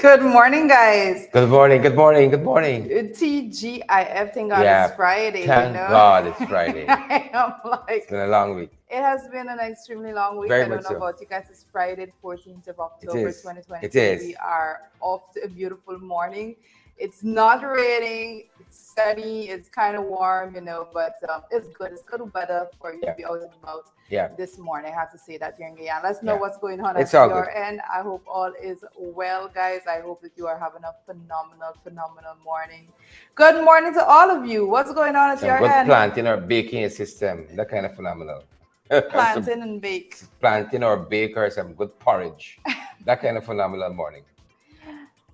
Good morning, guys. Good morning, good morning, good morning. TGIF, thank God it's Yeah, Friday, thank God it's Friday. I am It's like, been a long week. it has been an extremely long week. Very I don't much know so. about you guys. It's Friday, the 14th of It October, is. It 2022. is. We are off to a beautiful morning. It's not raining, it's sunny, it's kind of warm, but it's good. It's good weather for you to Yeah. be out and about Yeah. this morning. I have to say that here in Guyana. Let's know Yeah. what's going on It's at all good. your end. I hope all is well, guys. I hope that you are having a phenomenal morning. Good morning to all of you. What's going on at Some your good end? planting or baking system. That kind of phenomenal. Some Plantain and bake. planting or bake or some good porridge. That kind of phenomenal morning.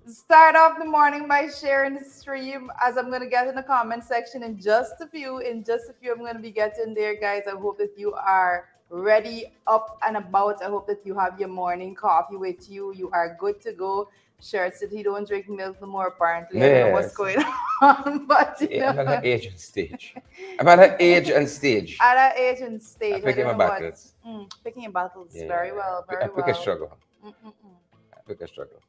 Start off the morning by sharing the stream as I'm going to get in the comment section in just a few. I'm going to be getting there, guys. I hope that you are ready, up and about. I hope that you have your morning coffee with you. You are good to go. Sure, City don't drink milk no more, apparently. I don't know what's Yes. going on, but I'm at that age and stage. I'm at that age and stage. at that age and I'm stage, I picking don't my know what. battles. Picking your battles. Yeah. Very well, I very pick a well. struggle. Mm-mm-mm. I pick a struggle.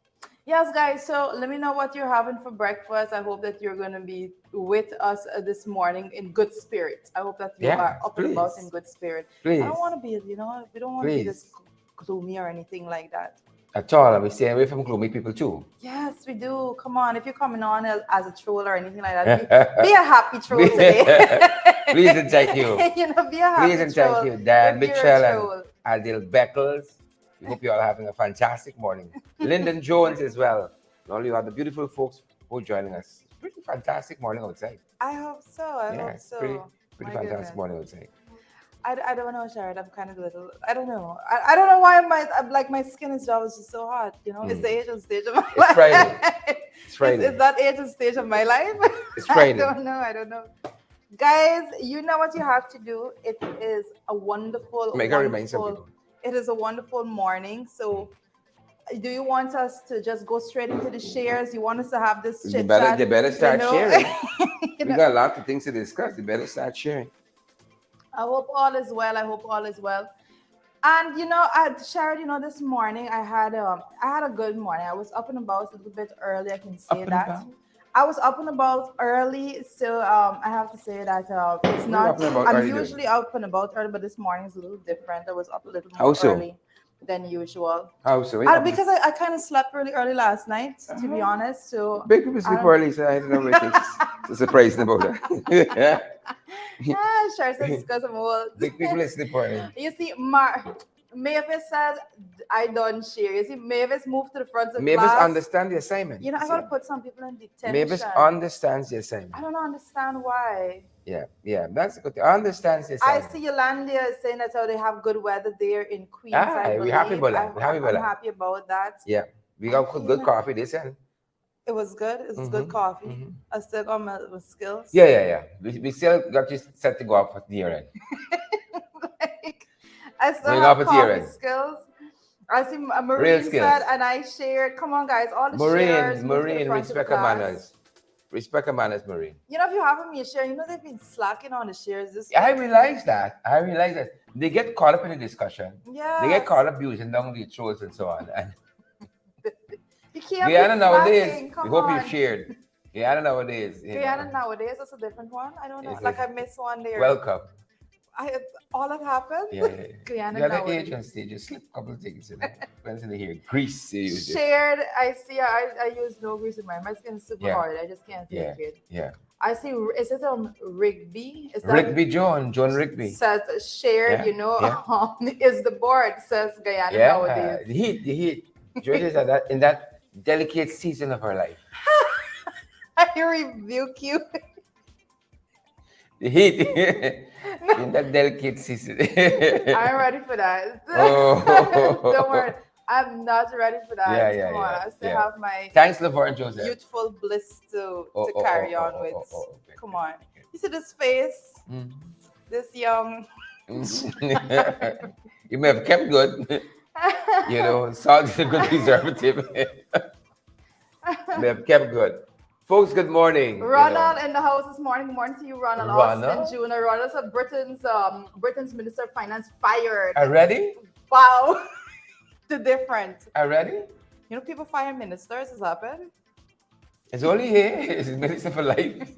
Yes, guys. So let me know what you're having for breakfast. I hope that you're going to be with us this morning in good spirits. I hope that you Yeah, are up and about in please. good spirit. I Please. don't want to be, we don't want to be this Please. gloomy or anything like that. At all. And we stay away from gloomy people too. Yes, we do. Come on. If you're coming on as a troll or anything like that, be a happy troll today. Please and thank you. Be a happy Please and troll thank you, Dan if you're a Mitchell and troll. Adil Beckles. We hope you all are having a fantastic morning. Lyndon Jones as well. And all you other beautiful folks who are joining us. Pretty fantastic morning outside. I hope so. I Yeah, hope it's so. pretty My fantastic goodness. morning outside. I don't know, Sharon. I'm kind of little. I don't know. I don't know why my skin is always just so hot. It's the age and stage of my It's life. Friday. It's Friday. It's that age and stage of my life. It's Friday. I don't know. Guys, you know what you have to do. It is a wonderful, Make her remind some wonderful. people. It is a wonderful morning. So, do you want us to just go straight into the shares? You want us to have this They chit chat? better start sharing. You We know? got a lot of things to discuss. They better start sharing. I hope all is well. I hope all is well. And Sharon, this morning I had a good morning. I was up and about a little bit early. I can say Up and that. about. I was up and about early, so I have to say that it's What are you up not. and about I'm early usually up and about early, but this morning is a little different. I was up a little How more so? early than usual. How so? Wait, Because I kind of slept really early last night, to be honest. So big people sleep early, so I don't know what it's surprising about that. Sure, says it's because I'm old. Big people sleep early. You see, Mavis said I don't share. You see, Mavis moved to the front of Mavis class. understand the assignment. I gotta put some people in detention. Mavis understands the I assignment. don't understand why. Yeah, that's a good thing. Understands the I assignment. see Yolanda is saying that how they have good weather there in Queens. I We're happy believe. about that. We're happy about I'm that. happy about that. Yeah, we got good coffee this end. It was good. It was good coffee. I still got my skills. Yeah. We still got you set to go up for the year end. I still Going have up at year coffee end. skills. I see Real Maureen skills. said, and I shared. Come on, guys, all the shares. Move to the Maureen, front of the respect her class. manners. Respect her manners, Maureen. If you're having me a share, they've been slacking on the shares this I week. realize that. They get caught up in the discussion. Yeah. They get caught up using down the trolls and so on. And you can't Guyana be nowadays, slacking. Come we hope on. you've shared. Guyana nowadays. Guyana nowadays, that's a different one. I don't know. I missed one there. Welcome. All that happened. Yeah. Guyana You had the nowadays. agency, just slip a couple of things in there. Depends on here. Grease. You use it. Shared. I see. I use no grease in mine. My skin is super hard. I just can't take it. Yeah. I see. Is it Rigby? Is that Rigby John Rigby. says shared? Yeah. Is the board says Guyana nowadays. The heat. Georgia is in that delicate season of her life. I rebuke you. The heat in that delicate season. I'm ready for that. Oh. Don't worry. I'm not ready for that. Yeah. Come on. I still have my Thanks, Laverne Joseph. youthful bliss to carry on with. Okay. Come on. You see this face? This young. You may have kept good. Salt is a good preservative. May have kept good. Folks, good morning. Ronald in the house this morning. Good morning to you, Ronald. Ronald? Austin Jr. Ronald's Britain's Minister of Finance fired. Are ready? Wow. The difference. Are ready? You know, people fire ministers. Has happened. It's only here. It's Minister for Life.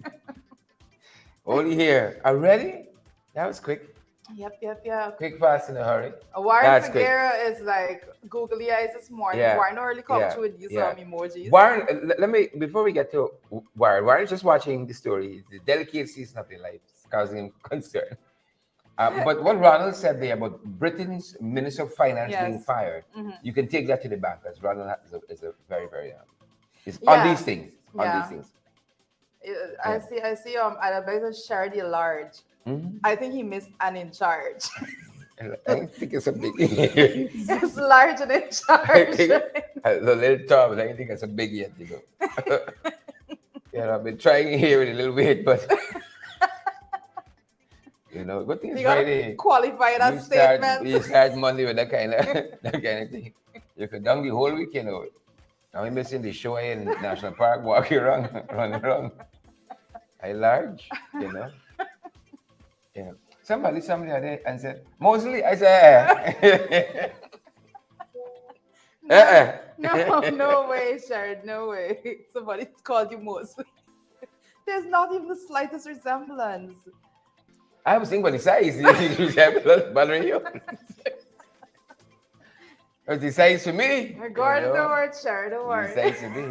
Only here. Already? That was quick. Yep. Quick, fast, in a hurry. Warren That's quick. Figuera is like googly eyes this morning. Yeah. Warren already come Yeah. through with you Yeah. some emojis. Warren, let me, before we get to Warren, Warren's just watching the story. The delicate season of their life is causing him concern. But what Ronald said there about Britain's Minister of Finance being Yes. fired, Mm-hmm. you can take that to the bank, because Ronald is a very, very, is on Yeah. these things. On Yeah. these things. I Yeah. see. I see. Advisor Shardy Large. Mm-hmm. I think he missed an in charge. I think it's a big. It's large and in I charge. think it's a little tough, but I think it's a big yet, you know. I've been trying here with a little weight, but good thing is You gotta Friday. qualify that statement. You start Monday with that kind of that kind of thing. You could down the whole weekend of it. Now we're missing the show in National Park, walking around, running around. I large, Yeah. Somebody there and said, mostly I said No way, Sharon. No way. Somebody called you mostly. There's not even the slightest resemblance. I was thinking about the size. You resemble bothering you. But the size to me. Gordon, don't worry, Sharon. Don't The worry. size to me.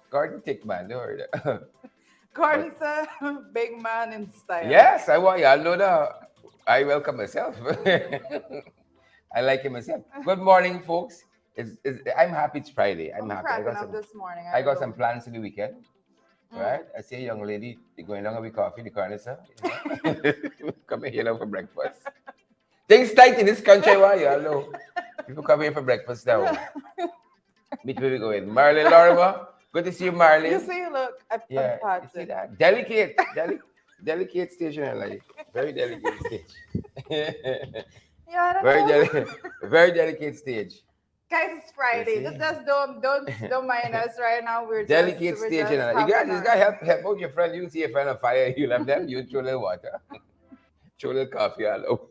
Gordon thick man, don't worry. Gordon's a big man in style. Yes, I want y'all know that. I welcome myself. I like it myself. Good morning, folks. I'm happy it's Friday. I'm happy. cracking up this morning. I got some plans for the weekend. Right? I see a young lady going down with coffee in the corner, sir. Come here now for breakfast. Things tight in this country, why y'all know? People come here for breakfast now. Meet where we going. Marlon Lorimer. Good to see you, Marlon. You see, look, You see that? Delicate stage in her life. Very delicate stage. Yeah, I don't know. Very delicate stage. Guys, it's Friday. Just don't mind us right now. We're delicate just, stage in her life. You gotta help out your friend. You see a friend on fire, you love them, you throw a little water. Throw a little coffee all over.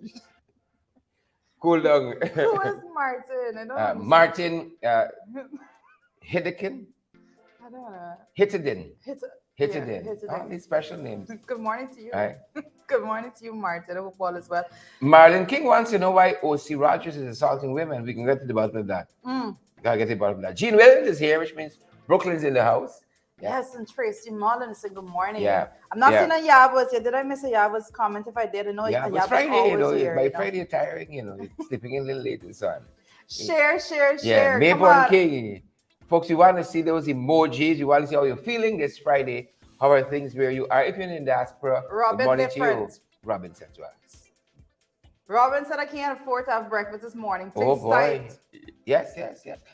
Cool down. Who is Martin? I don't know. Martin Hidekin. I don't know. Hittedin. Hittedin. All these special names. Good morning to you. Right. Good morning to you, Martin. I hope all is well. Marlon King wants to know why O.C. Rogers is assaulting women. We can get to the bottom of that. Gotta get to the bottom of that. Gene Williams is here, which means Brooklyn's in the house. Yes, and Tracy Mullen is saying good morning. Yeah. I'm not seeing a Yabos yet. Did I miss a Yabos comment? If I did, I know Yeah, it's Friday, by Friday you're tiring, you're sleeping in a little late and so on. Share. Yeah, Mayborn King. Folks, you want to see those emojis. You want to see how you're feeling this Friday. How are things where you are? If you're in diaspora, good morning to you. Robin said to us. Robin said, I can't afford to have breakfast this morning. Oh, Things boy. tight. Yes.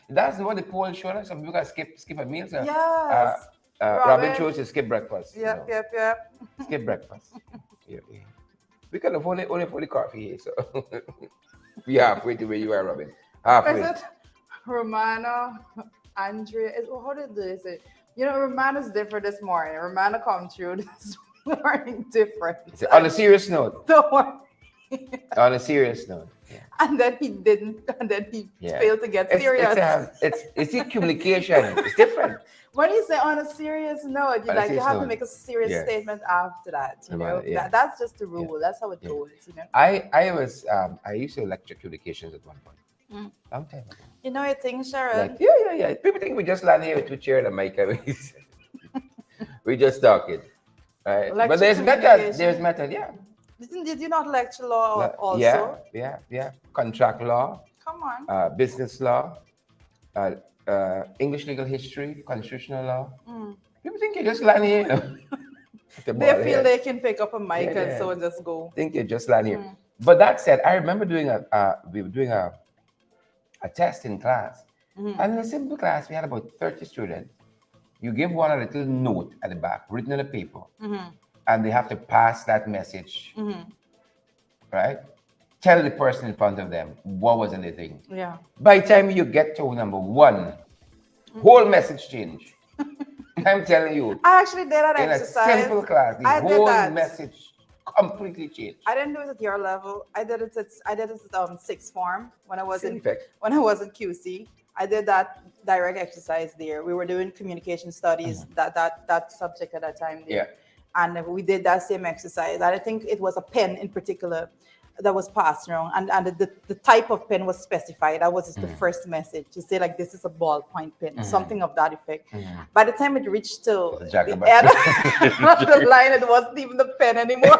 That's what the poll showed us. Some people got skip a meal. So, Yes. Robin chose to skip breakfast. Yep. Skip breakfast. Yeah. We can afford only for the coffee here, so we halfway to where you are, Robin. Halfway. Is it Romana, Andrea? How did they say? Romana's different this morning. Romana come through this morning different. On a serious note. Don't worry. On a serious note. Yeah. And then he didn't, and then he failed to get serious. It's the communication. It's different. When you say on a serious note, you have to make a serious statement after that. That's just the rule. That's how it goes. I used to lecture communications at one point. Long time ago. You know your thing, Sharon? Yeah. People think we just land here with two chairs and a mic. We just talking. Right? But there's method. Yeah. Did you not lecture law also? Yeah. Contract law. Come on. Business law. English legal history, constitutional law. People think you just land here. They feel they can pick up a mic and so just go. Think you just land here. But that said, I remember we were doing a test in class. And in a simple class, we had about 30 students. You give one a little note at the back, written on a paper. And they have to pass that message. Right? Tell the person in front of them what was anything. Yeah. By the time you get to number one, whole message change. I'm telling you. I actually did that in exercise. a simple class, the whole message completely changed. I didn't do it at your level. I did it at sixth form Same effect. when I was in QC. I did that direct exercise there. We were doing communication studies, that subject at that time Yeah. there, and we did that same exercise. And I think it was a pen in particular that was passed around, and the type of pen was specified. That was just the first message to say like this is a ballpoint pen, something of that effect. By the time it reached to It's a the jackabat. end of the line, it wasn't even the pen anymore.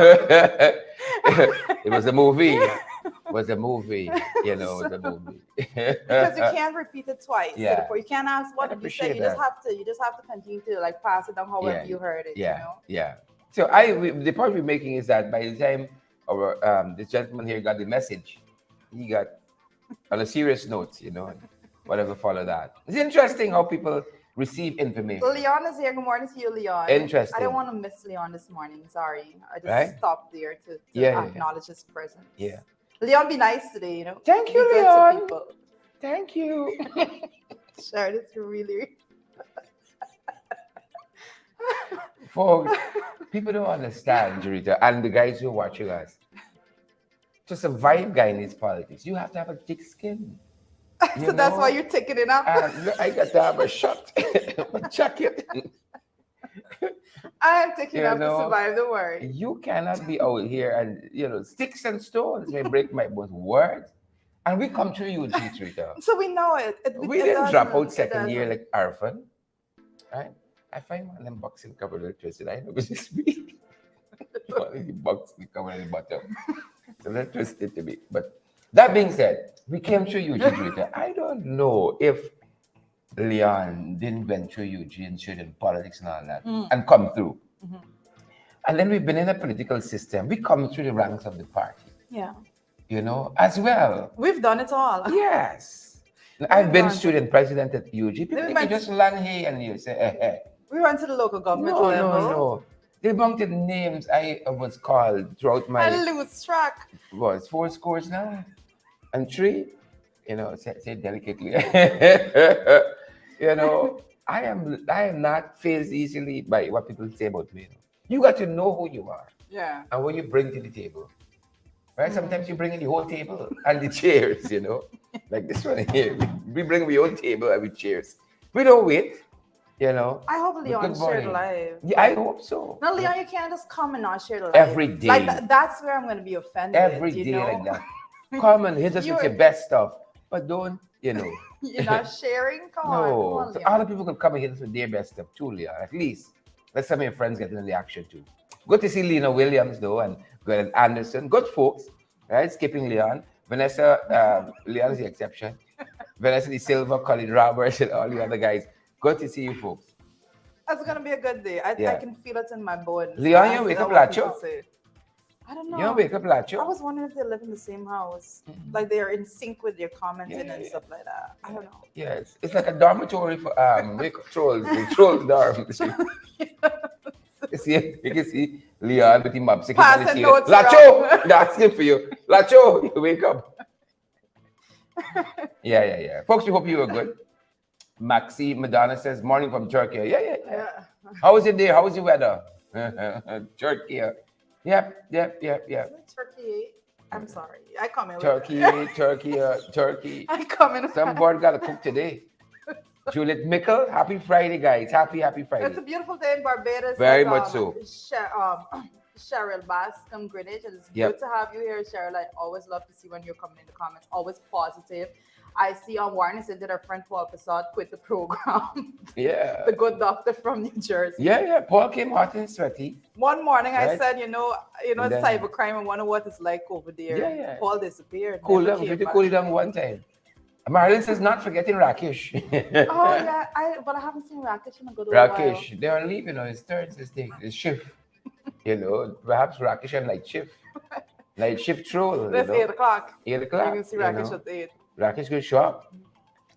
It was a movie. It was a movie. You know, it was a movie. Because you can't repeat it twice. Yeah. You can't ask what I did you say. appreciate You just have to continue to like pass it down however you heard it. Yeah, You know. yeah. So the point we're making is that by the time our this gentleman here got the message, he got on a serious note, you know, and whatever followed that. It's interesting how people receive information. Leon is here. Good morning to you, Leon. Interesting. I don't want to miss Leon this morning. Sorry. I just Right? stopped there to Yeah. acknowledge his presence. Yeah. Leon, be nice today, you know. Thank you, Be good to Leon. people. Thank you. Sure, that's really. Folks, people don't understand, Jarita, and the guys who are watching us. To survive Guyanese politics, you have to have a thick skin. So that's why you're taking it up. I got to have a shot, a jacket. I'm taking You up to know, survive the worry. You cannot be out here and, sticks and stones may break my bones. Words. And we come to you, Jarita. So we know it. We didn't drop out second year like Arfan, right? I find one of them boxing covered electricity. I know this week. One of the boxing covered at the bottom. So let's twist it to me. But that being said, we came through UG. I don't know if Leon didn't went through UG and student politics and all that and come through. And then we've been in a political system. We come through the ranks of the party. Yeah. As well. We've done it all. Yes. I've been student president at UG. People Then we think you went- just land here and you say, We went to the local government No, level. no. The amount of names I was called throughout my I lose track. was 4 scores now and 3. Say it delicately. I am not fazed easily by what people say about me. You got to know who you are Yeah. and what you bring to the table. Right? Sometimes you bring in the whole table and the chairs, like this one here. We bring the whole table and with chairs. We don't wait, I hope Leon good shared morning. live. Yeah, I hope so. No, Leon, you can't just come and not share the live. Every day. Like that's where I'm going to be offended. Every you day know? like that. Come and hit us with You're- your best stuff. But don't, You're not sharing? Come on, No. So Leon. other people could come and hit us with their best stuff too, Leon. At least. Let some of your friends get in the action too. Good to see Lena Williams though and Glenn Anderson. Good folks. Right? Skipping Leon. Vanessa, Leon is the exception. Vanessa De Silva, Colin Roberts, and all the other guys. Good to see you folks. It's going to be a good day. I can feel it in my bones. Leon, you wake up lacho? I don't know. You don't wake up lacho? I was wondering if they live in the same house. Like they're in sync with their commenting and stuff like that. I don't know. Yes, it's like a dormitory for trolls. The troll dorm. You can see Leon with him up. Passing notes Lacho, they're asking for you. Lacho, you wake up. Yeah. Folks, we hope you were good. Maxi Madonna says, morning from Turkey. Yeah. How was it there? How was the weather? Turkey. Yep. Isn't it Turkey? I'm sorry. I come in. Turkey. I come in. Some board got to cook today. Juliet Mickle, happy Friday, guys. Happy Friday. It's a beautiful day in Barbados. Very much so. Cheryl Bascom Greenwich. It's Yep. good to have you here, Cheryl. I always love to see when you're coming in the comments. Always positive. I see on Warren said that our friend Paul Passat quit the program. Yeah. The good doctor from New Jersey. Yeah. Paul came hot and sweaty. One morning I Right. said, And it's then- cybercrime. I wonder what it's like over there. Yeah. Paul disappeared. Cool never down. came Pretty back. cool down one time. Marilyn says, not forgetting Rakesh. Oh yeah, but I haven't seen Rakesh in a good while. Rakesh, they are leaving on his third mistake, his shift. Perhaps Rakesh and night shift. Night shift troll. That's 8 o'clock. 8 o'clock. You can see Rakesh at 8. Rakesh will show up.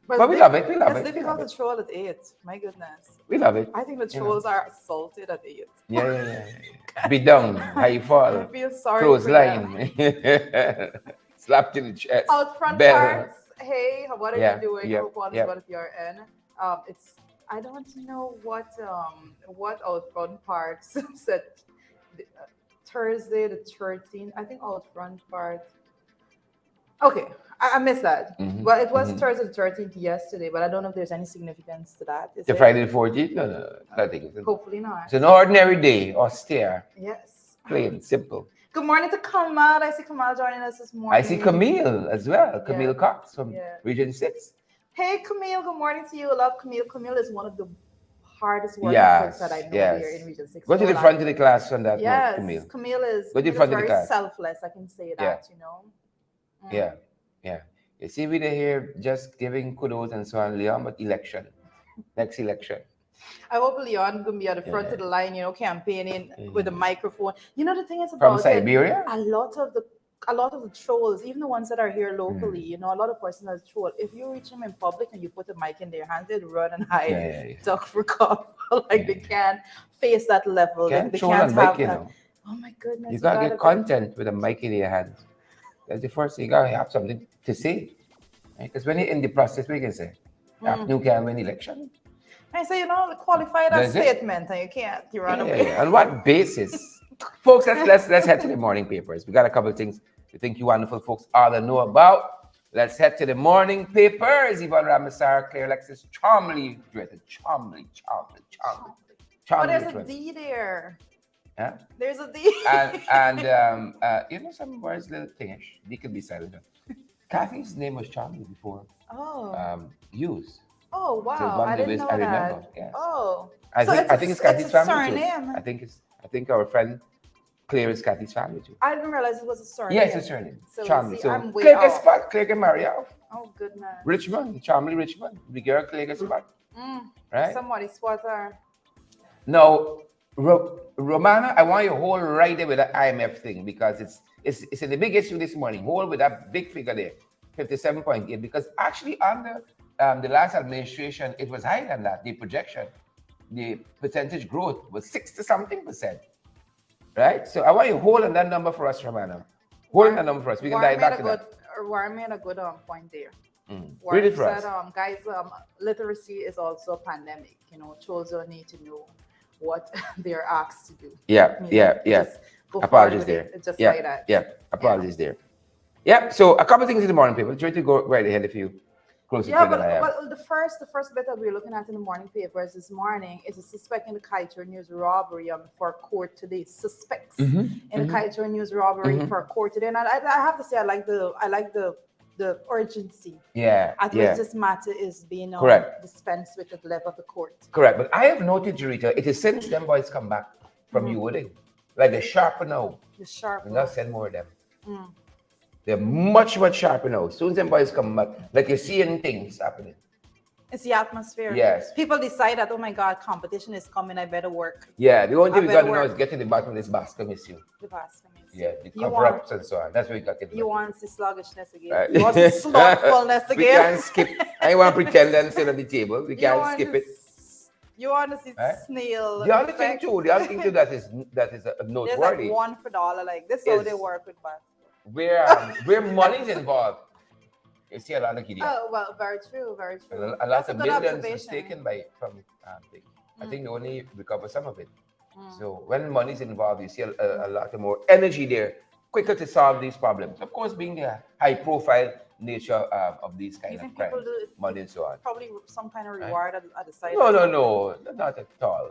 But But we love it. We love It's it. We difficult love to it. troll at 8. My goodness. We love it. I think the trolls are assaulted at 8. Yeah. Be down. How you I fall. feel sorry for them. Clothesline. Slapped in the chest. Out front Bell. parts. Hey, what are you doing? Yep, Hope all is yep. well at your end. I don't know what out front parts said Thursday the 13th. I think out front part. Okay, I missed that. Well, it was Thursday the 13th yesterday, but I don't know if there's any significance to that. Is The there? Friday the 14th? No, no, nothing. Hopefully not. It's an ordinary day, austere, Yes. plain, simple. Good morning to Kamal. I see Kamal joining us this morning. I see Camille as well. Yeah. Camille Cox from Yeah. Region 6. Hey, Camille. Good morning to you. I love Camille. Camille is one of the hardest working Yes, folks that I know yes. here in Region 6. Go to the front of the class on that note, Yes, Camille. Camille is, Go to the Camille is front of the very class. selfless. I can say that, you know. Yeah, yeah. You see, we're here just giving kudos and so on, Leon, but election, next election. I hope Leon gonna be at the front Yeah. of the line, you know, campaigning with a microphone. You know, the thing is From about it, Siberia? a lot of the trolls, even the ones that are here locally, you know, a lot of persons troll. If you reach them in public and you put a mic in their hand, they'd run and hide, Yeah. duck for cover. Like they can't face that level. Can't They troll can't on have mic, you that. know. Oh my goodness! You gotta get be- content with a mic in your hands. That's the first thing. You gotta have something to say. Because when you're in the process, what you can say? You can win election. I say, you know, qualify that That's it. statement, and you can't. You run away. On what basis? Folks, let's head to the morning papers. We got a couple of things we think you wonderful folks ought to know about. Let's head to the morning papers. Yvonne Ramasar, Claire Alexis, charmingly dressed. Charmingly. Oh, there's a D there. Huh? There's a D. and you know, some words little thingish. D could be silent. Kathy's name was charming before. Used. Oh So wow! one I of the didn't ways know I remember. that. Yes. Oh, I think it's Kathy's a family too. surname. I think our friend Claire is Kathy's family too. I didn't realize it was a surname. Yeah, it's a surname. So, Charming. see, So I'm way Claire gets off. spot. Claire can marry off. Oh goodness. Richmond, Charmly Richmond. The girl Claire gets spot. Right? Somebody spot her. Now, Romana, I want you to hold right there with that IMF thing because it's in the big issue this morning. Hold with that big figure there, 57.8. Because actually under the last administration, it was higher than that. The projection, the percentage growth was 60-something%. Right? So I want you to hold on that number for us, Romana. Hold on that number for us. We can dive back to that. Warren made a good point there. Read it Warren for us. said, guys, literacy is also a pandemic. You know, children need to know what they're asked to do. Yeah. Just go Apologies forward with there. it, just Yeah, like that. yeah. Apologies there. Yeah. So a couple of things in the morning, people. Try to go right ahead if you closer Yeah, to than I am. but the first bit that we're looking at in the morning papers this morning is a suspect in the Kaiser News robbery for court today. Suspects in the Kaiser News robbery for court today, and I have to say I like the urgency. Yeah. At which this matter is being Correct. dispensed with at the level of the court. Correct. But I have noted, Jarita, it is since them boys come back from UOD. Like they're sharper now. The sharp. We're not send more of them. They're much sharper now. Soon as them boys come back, like you're seeing things happening. It's the atmosphere. Yes. People decide that, oh my God, competition is coming, I better work. Yeah, the only thing we got to know work. is get to the bottom of this basket issue. The basket. Yeah, the cover-ups and so on. That's what we got to do. You want the sluggishness again. Right. You want the slothfulness again. We can't skip. I want to pretend and sit on the table. We can't skip it. You want to see snail. The other thing too that is noteworthy. There's like $1 for $1. Like this is how they work with basketball. Where money's involved. You see a lot of kids. Oh well, very true. A lot of millions was taken from things. I think they only recover some of it. So when money's involved, you see a lot more energy there, quicker to solve these problems. Of course, being the high-profile nature of these kind of crimes, money and so on. Probably some kind of reward at the side. No, not at all.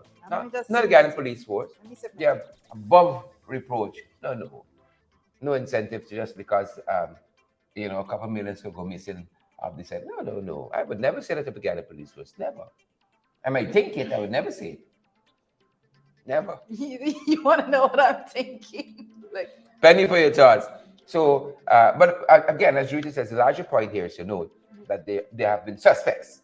Not again in police force. Yeah, above reproach. No incentive just because a couple millions will go missing off the side. No. I would never say that to Guyana police force. Never. I might think it. I would never say it. Never. You want to know what I'm thinking? Like penny for your thoughts. So, but again, as Rudy says, the larger point here is to note that they have been suspects,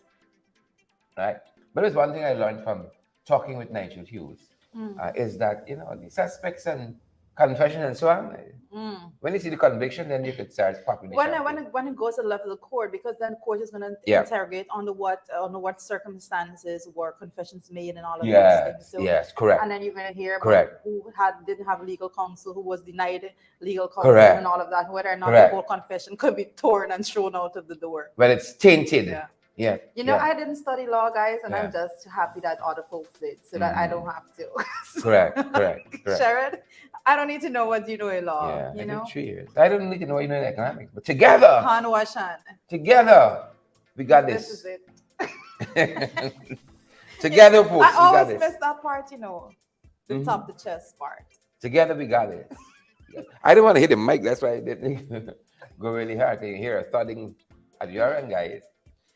right? But there's one thing I learned from talking with Nigel Hughes is that the suspects and confession and so on. When you see the conviction, then you could start popping the when it goes to the level of the court, because then the court is going to interrogate on what circumstances were confessions made and all of those things. So, yes, correct. And then you're going to hear about who didn't have legal counsel, who was denied legal counsel, and all of that. Whether or not the whole confession could be torn and thrown out of the door. Well, it's tainted. Yeah. Yeah, You know, yeah. I didn't study law, guys, and I'm Yeah. just happy that other folks did, so that I don't Mm. have to. Correct, correct, correct. Sharon, I don't need to know what you know in law. Yeah, You I did know, 3 years. I don't need to know you know economics, but together, Han Washan. together, we got This is this. it. Together, I folks, we got always this. miss that part, you know, the Hmm. top, the chest part. Together, we got this. I didn't want to hit the mic, that's why I didn't go really hard. You hear a thudding at your end, guys.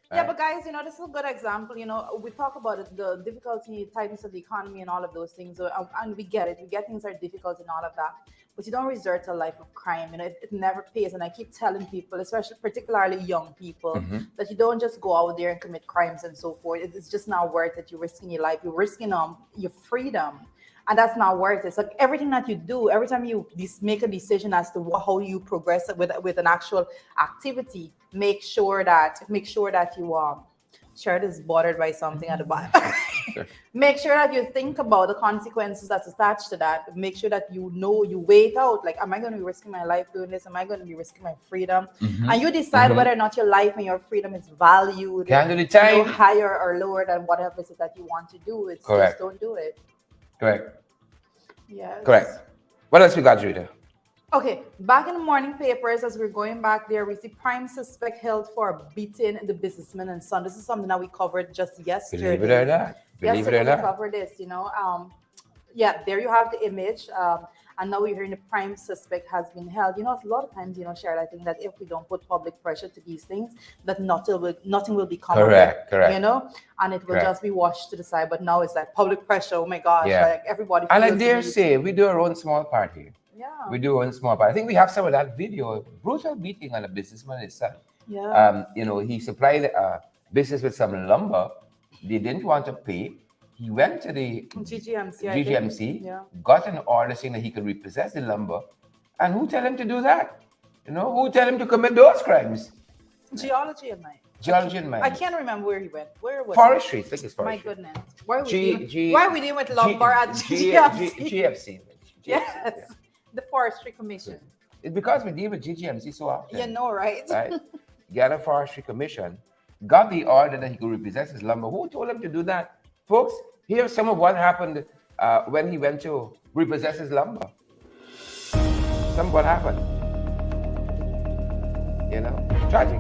Yeah, Right? but guys, you know, this is a good example. You know, we talk about it, the difficulty, tightness of the economy, and all of those things, and we get it. We get things are difficult and all of that, but you don't resort to a life of crime. You know, it never pays. And I keep telling people, especially particularly young people, Mm-hmm. that you don't just go out there and commit crimes and so forth. It's just not worth it. You're risking your life. You're risking your freedom. And that's not worth it. So everything that you do, every time you make a decision as to how you progress with an actual activity, make sure that you shirt is bothered by something at the bottom. Make sure that you think about the consequences that's attached to that. Make sure that you know, you weigh it out. Like, am I going to be risking my life doing this? Am I going to be risking my freedom? Mm-hmm. And you decide Mm-hmm. whether or not your life and your freedom is valued, Can't do the time. higher or lower than whatever it is that you want to do. It's just Correct. don't do it. Correct. Correct. Yes. What else we got, Rita? Okay, back in the morning papers, as we're going back there, we see prime suspect held for beating the businessman and son. This is something that we covered just Believe it or yesterday. not. Believe it Yesterday or we not. covered this, yeah, there you have the image. And now we're hearing the prime suspect has been held. You know, a lot of times, Cheryl, I think that if we don't put public pressure to these things, that nothing will become of it. Correct. Correct. And it will Correct. just be washed to the side. But now it's like public pressure. Oh my gosh, Yeah. like everybody And I feels the dare need. say, we do our own small part here. Yeah. We do our own small part. I think we have some of that video, brutal beating on a businessman himself. Yeah. He supplied a business with some lumber. They didn't want to pay. He went to the GGMC, I think. GGMC, Yeah. got an order saying that he could repossess the lumber. And who tell him to do that? Who tell him to commit those crimes? Geology and mine. Geology and mines. I can't remember where he went. Where was Forestry. I think it's he? My forestry. goodness. Why are we G- dealing, G- why are we dealing with lumber at GGMC? GFC. Yes. The Forestry Commission. It's because we deal with GGMC so often. You know, right? Right? Ghana Forestry Commission got the order that he could repossess his lumber. Who told him to do that? Folks, here's some of what happened when he went to repossess his lumber. Some of what happened. Tragic.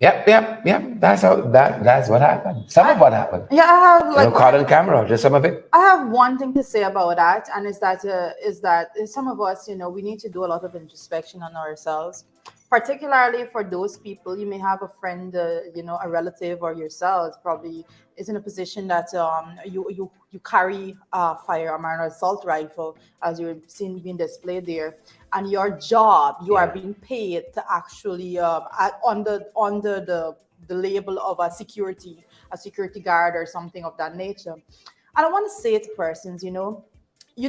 Yep. That's what happened. Some of what happened. Yeah, I have Caught on camera, just some of it. I have one thing to say about that, and is that some of us, we need to do a lot of introspection on ourselves, particularly for those people. You may have a friend, a relative, or yourselves probably is in a position that you carry a firearm or an assault rifle, as you're seeing being displayed there, and your job, you are being paid to actually under the label of a security guard or something of that nature. And I want to say to persons, you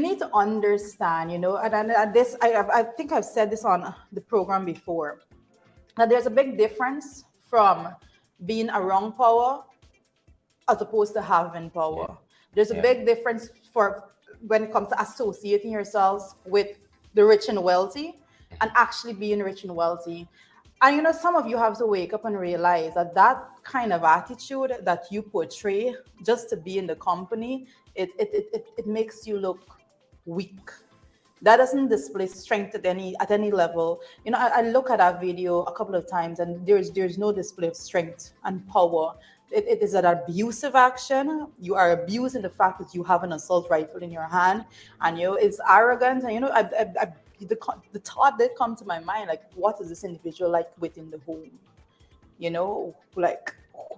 need to understand, and this, I think I've said this on the program before, that there's a big difference from being around power as opposed to having power. Yeah. There's a big difference for when it comes to associating yourselves with the rich and wealthy and actually being rich and wealthy. And some of you have to wake up and realize that that kind of attitude that you portray just to be in the company, it makes you look weak. That doesn't display strength at any level. I look at that video a couple of times, and there's no display of strength and power. It is an abusive action. You are abusing the fact that you have an assault rifle in your hand, and it's arrogant. And the thought did come to my mind, like, what is this individual like within the home? Like,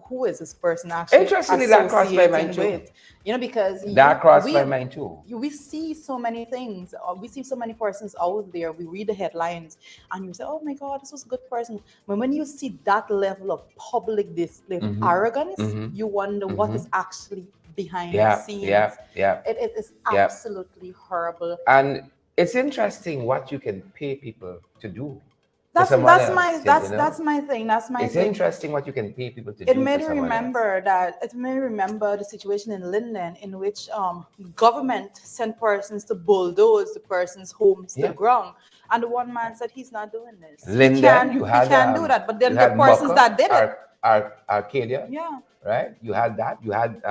who is this person actually Interestingly, that crossed my mind associating too. with? Because That crossed my mind too. we see so many things. We see so many persons out there. We read the headlines, and you say, "Oh my God, this was a good person." But when you see that level of public display of arrogance, you wonder what is actually behind the Yeah, scenes. yeah, yeah, It is yeah. absolutely horrible. And it's interesting what you can pay people to do. That's someone that's else, my that's my thing. That's my It's thing. interesting what you can pay people to It do made for me someone else. remember that it made me remember the situation in Linden, in which government sent persons to bulldoze the person's homes to the Yeah. ground, and the one man said he's not doing this. Linden, He can't do that. But you then the had persons Mucker, that did it, Arcadia, yeah, right? You had that. You had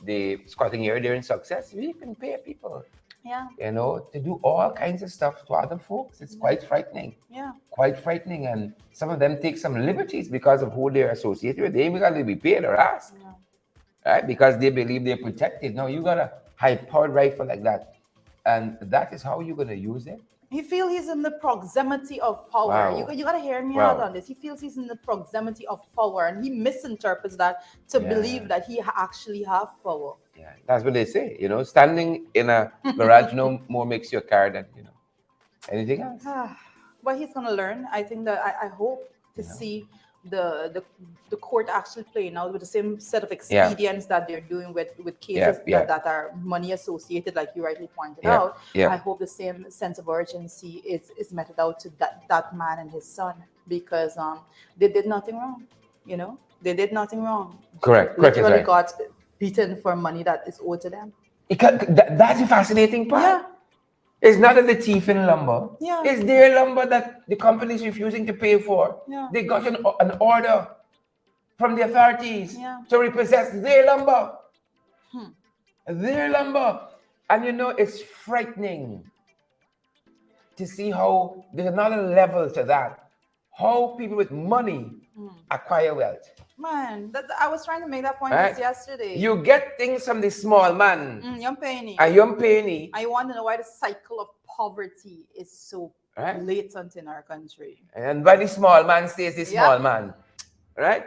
the squatting area there in Success. You can pay people, yeah, to do all kinds of stuff to other folks. It's quite frightening. yeah. Quite frightening. And some of them take some liberties because of who they're associated with. They ain't got to be paid or asked, Yeah. right? Because they believe they're protected. No, you got a high-powered rifle like that. And that is how you're going to use it. He feels he's in the proximity of power. Wow. You gotta hear me out Wow. on this. He feels he's in the proximity of power, and he misinterprets that to Yeah. believe that he actually have power. Yeah, that's what they say. Standing in a garage no more makes you a car than anything else. But he's gonna learn. I think that I hope to see the court actually playing out with the same set of expedients that they're doing with cases that are money associated, like you rightly pointed out. Yeah. I hope the same sense of urgency is meted out to that man and his son, because they did nothing wrong. They did nothing wrong. Correct. Literally got beaten for money that is owed to them. That's the fascinating part. Yeah. It's not that the thief in lumber. Yeah. It's their lumber that the company is refusing to pay for. Yeah. They got an order from the authorities to repossess their lumber. Their lumber. And it's frightening to see how there's another level to that. How people with money acquire wealth. Man, I was trying to make that point just yesterday. You get things from the small man. Young penny. A young penny. I want to know why the cycle of poverty is so blatant in our country. And by the small man stays the small man. Right?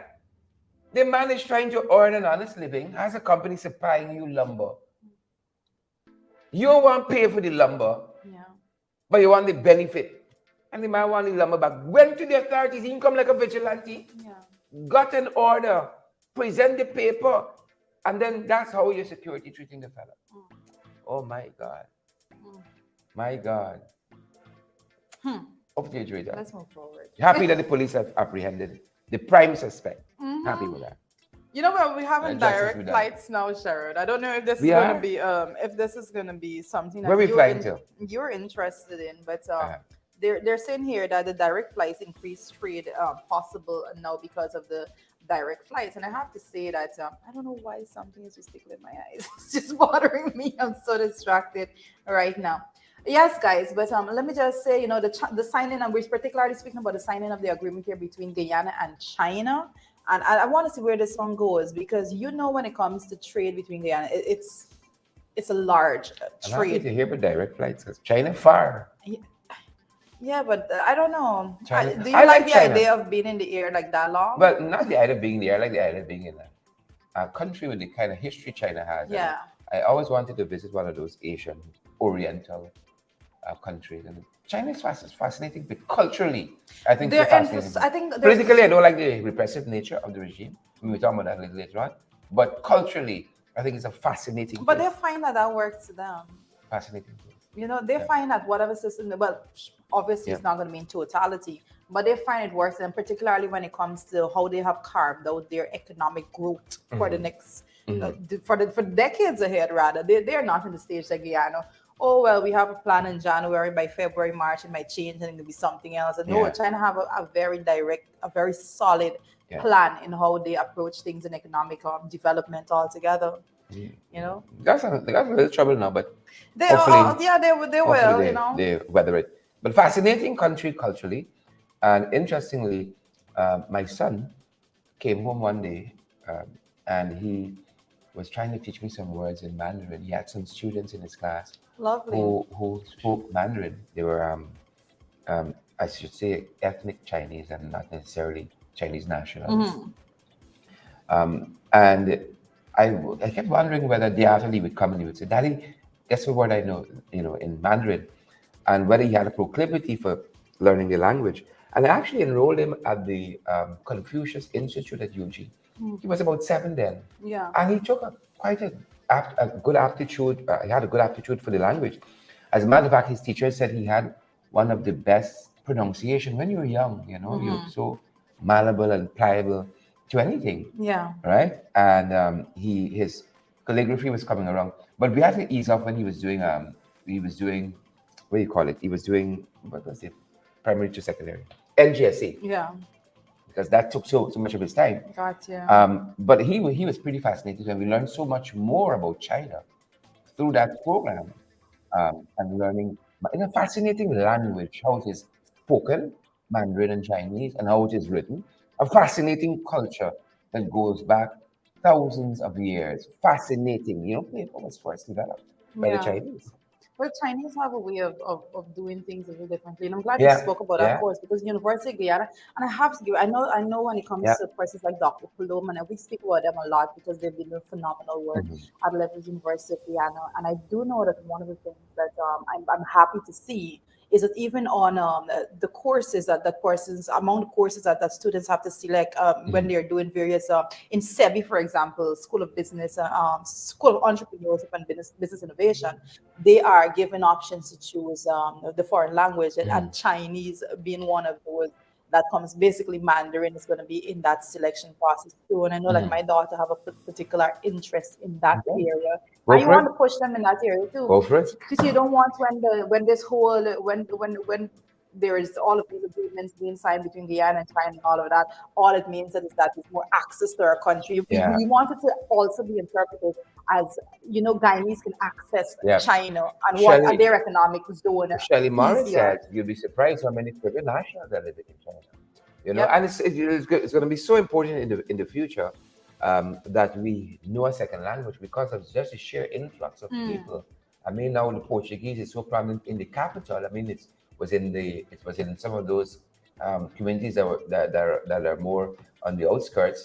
The man is trying to earn an honest living, has a company supplying you lumber. You don't want to pay for the lumber, but you want the benefit. And the man want the lumber back. Went to the authorities, he didn't come like a vigilante. Got an order, present the paper, and then that's how your security treating the fella. Oh my God. My God. Over to you, Joyda. Let's move forward. Happy that the police have apprehended the prime suspect. Happy with that. We're having direct flights now, Sherrod. I don't know if this is gonna be something that where we flying to? You're interested in, but they're saying here that the direct flights increased trade possible now because of the direct flights. And I have to say that I don't know why something is just tickling my eyes. It's just bothering me. I'm so distracted right now. Yes, guys, but let me just say, the signing, and we're particularly speaking about the signing of the agreement here between Guyana and China. And I want to see where this one goes, because when it comes to trade between Guyana, it's a large trade. I'm happy to hear about direct flights, because China far. Yeah, but I don't know. Do you like the China. idea of being in the air like that long? But not the idea of being in the air, like the idea of being in a country with the kind of history China has. Yeah. I always wanted to visit one of those Asian, Oriental countries. And China is fascinating, but culturally, I think it's fascinating. Politically, I don't like the repressive nature of the regime. We'll talk about that a little later on. But culturally, I think it's a fascinating But place. they find that works to them. Fascinating place. They find that whatever system, obviously it's not going to be in totality, but they find it works, and particularly when it comes to how they have carved out their economic growth for the next, for decades ahead, rather. They're not in the stage like Guyana, oh well, we have a plan in January, by February, March it might change and it'll be something else. And no, Yeah, China have a very direct, a very solid yeah. plan in how they approach things in economic development altogether. Mm. You know, They got a little trouble now, but they hopefully, yeah, they hopefully will, you know. they weather it. But fascinating country culturally, and interestingly, my son came home one day, and he was trying to teach me some words in Mandarin. He had some students in his class Lovely. who spoke Mandarin. They were I should say ethnic Chinese and not necessarily Chinese nationals. Hmm. And I kept wondering whether day after he would come and he would say, "Daddy, guess what word I know, in Mandarin," and whether he had a proclivity for learning the language. And I actually enrolled him at the Confucius Institute at UG. He was about 7 then, Yeah. and he took a good aptitude. He had a good aptitude for the language. As a matter of fact, his teacher said he had one of the best pronunciation when you're young. You're so malleable and pliable to anything, Yeah. right? And his calligraphy was coming around, but we had to ease off when he was doing what do you call it? He was doing, what was it? Primary to secondary, NGSE, Yeah. because that took so much of his time. Gotcha. But he was pretty fascinated, and we learned so much more about China through that program, and learning in a fascinating language, how it is spoken, Mandarin and Chinese, and how it is written. A fascinating culture that goes back thousands of years. Fascinating. Paper was first developed by the Yeah. Chinese. Well, Chinese have a way of doing things a little differently, and I'm glad you Yeah, spoke about that yeah, course because University of Guyana, and I have to give, I know when it comes yeah. to persons like Dr. Paloma, and we speak about them a lot because they've been doing phenomenal work Mhm, at levels University of Guyana, and I do know that one of the things that I'm happy to see is that even on the courses that persons among the courses that students have to select when mhm, they're doing various in SEBI, for example, School of Business, School of Entrepreneurship and Business Innovation, they are given options to choose the foreign language, and mhm, Chinese being one of those that comes. Basically Mandarin is going to be in that selection process too. And I know like mhm. my daughter have a particular interest in that Okay. area, Go and you for want it. to push them in that area too, Go for it. because you don't want when this whole when there is all of these agreements being signed between Guyana and China and all of that, all it means is that there's more access to our country. Yeah, We want it to also be interpreted as, Guyanese can access yeah. China and what and Shelley, their economic zone Shelley Morris easier. said, "You'll be surprised how many Caribbean nationals are living in China." Yep. And it's going to be so important in the future, that we know a second language because of just the sheer influx of Mm. people. I mean, now the Portuguese is so prominent in the capital. I mean, it was in some of those communities that are more on the outskirts.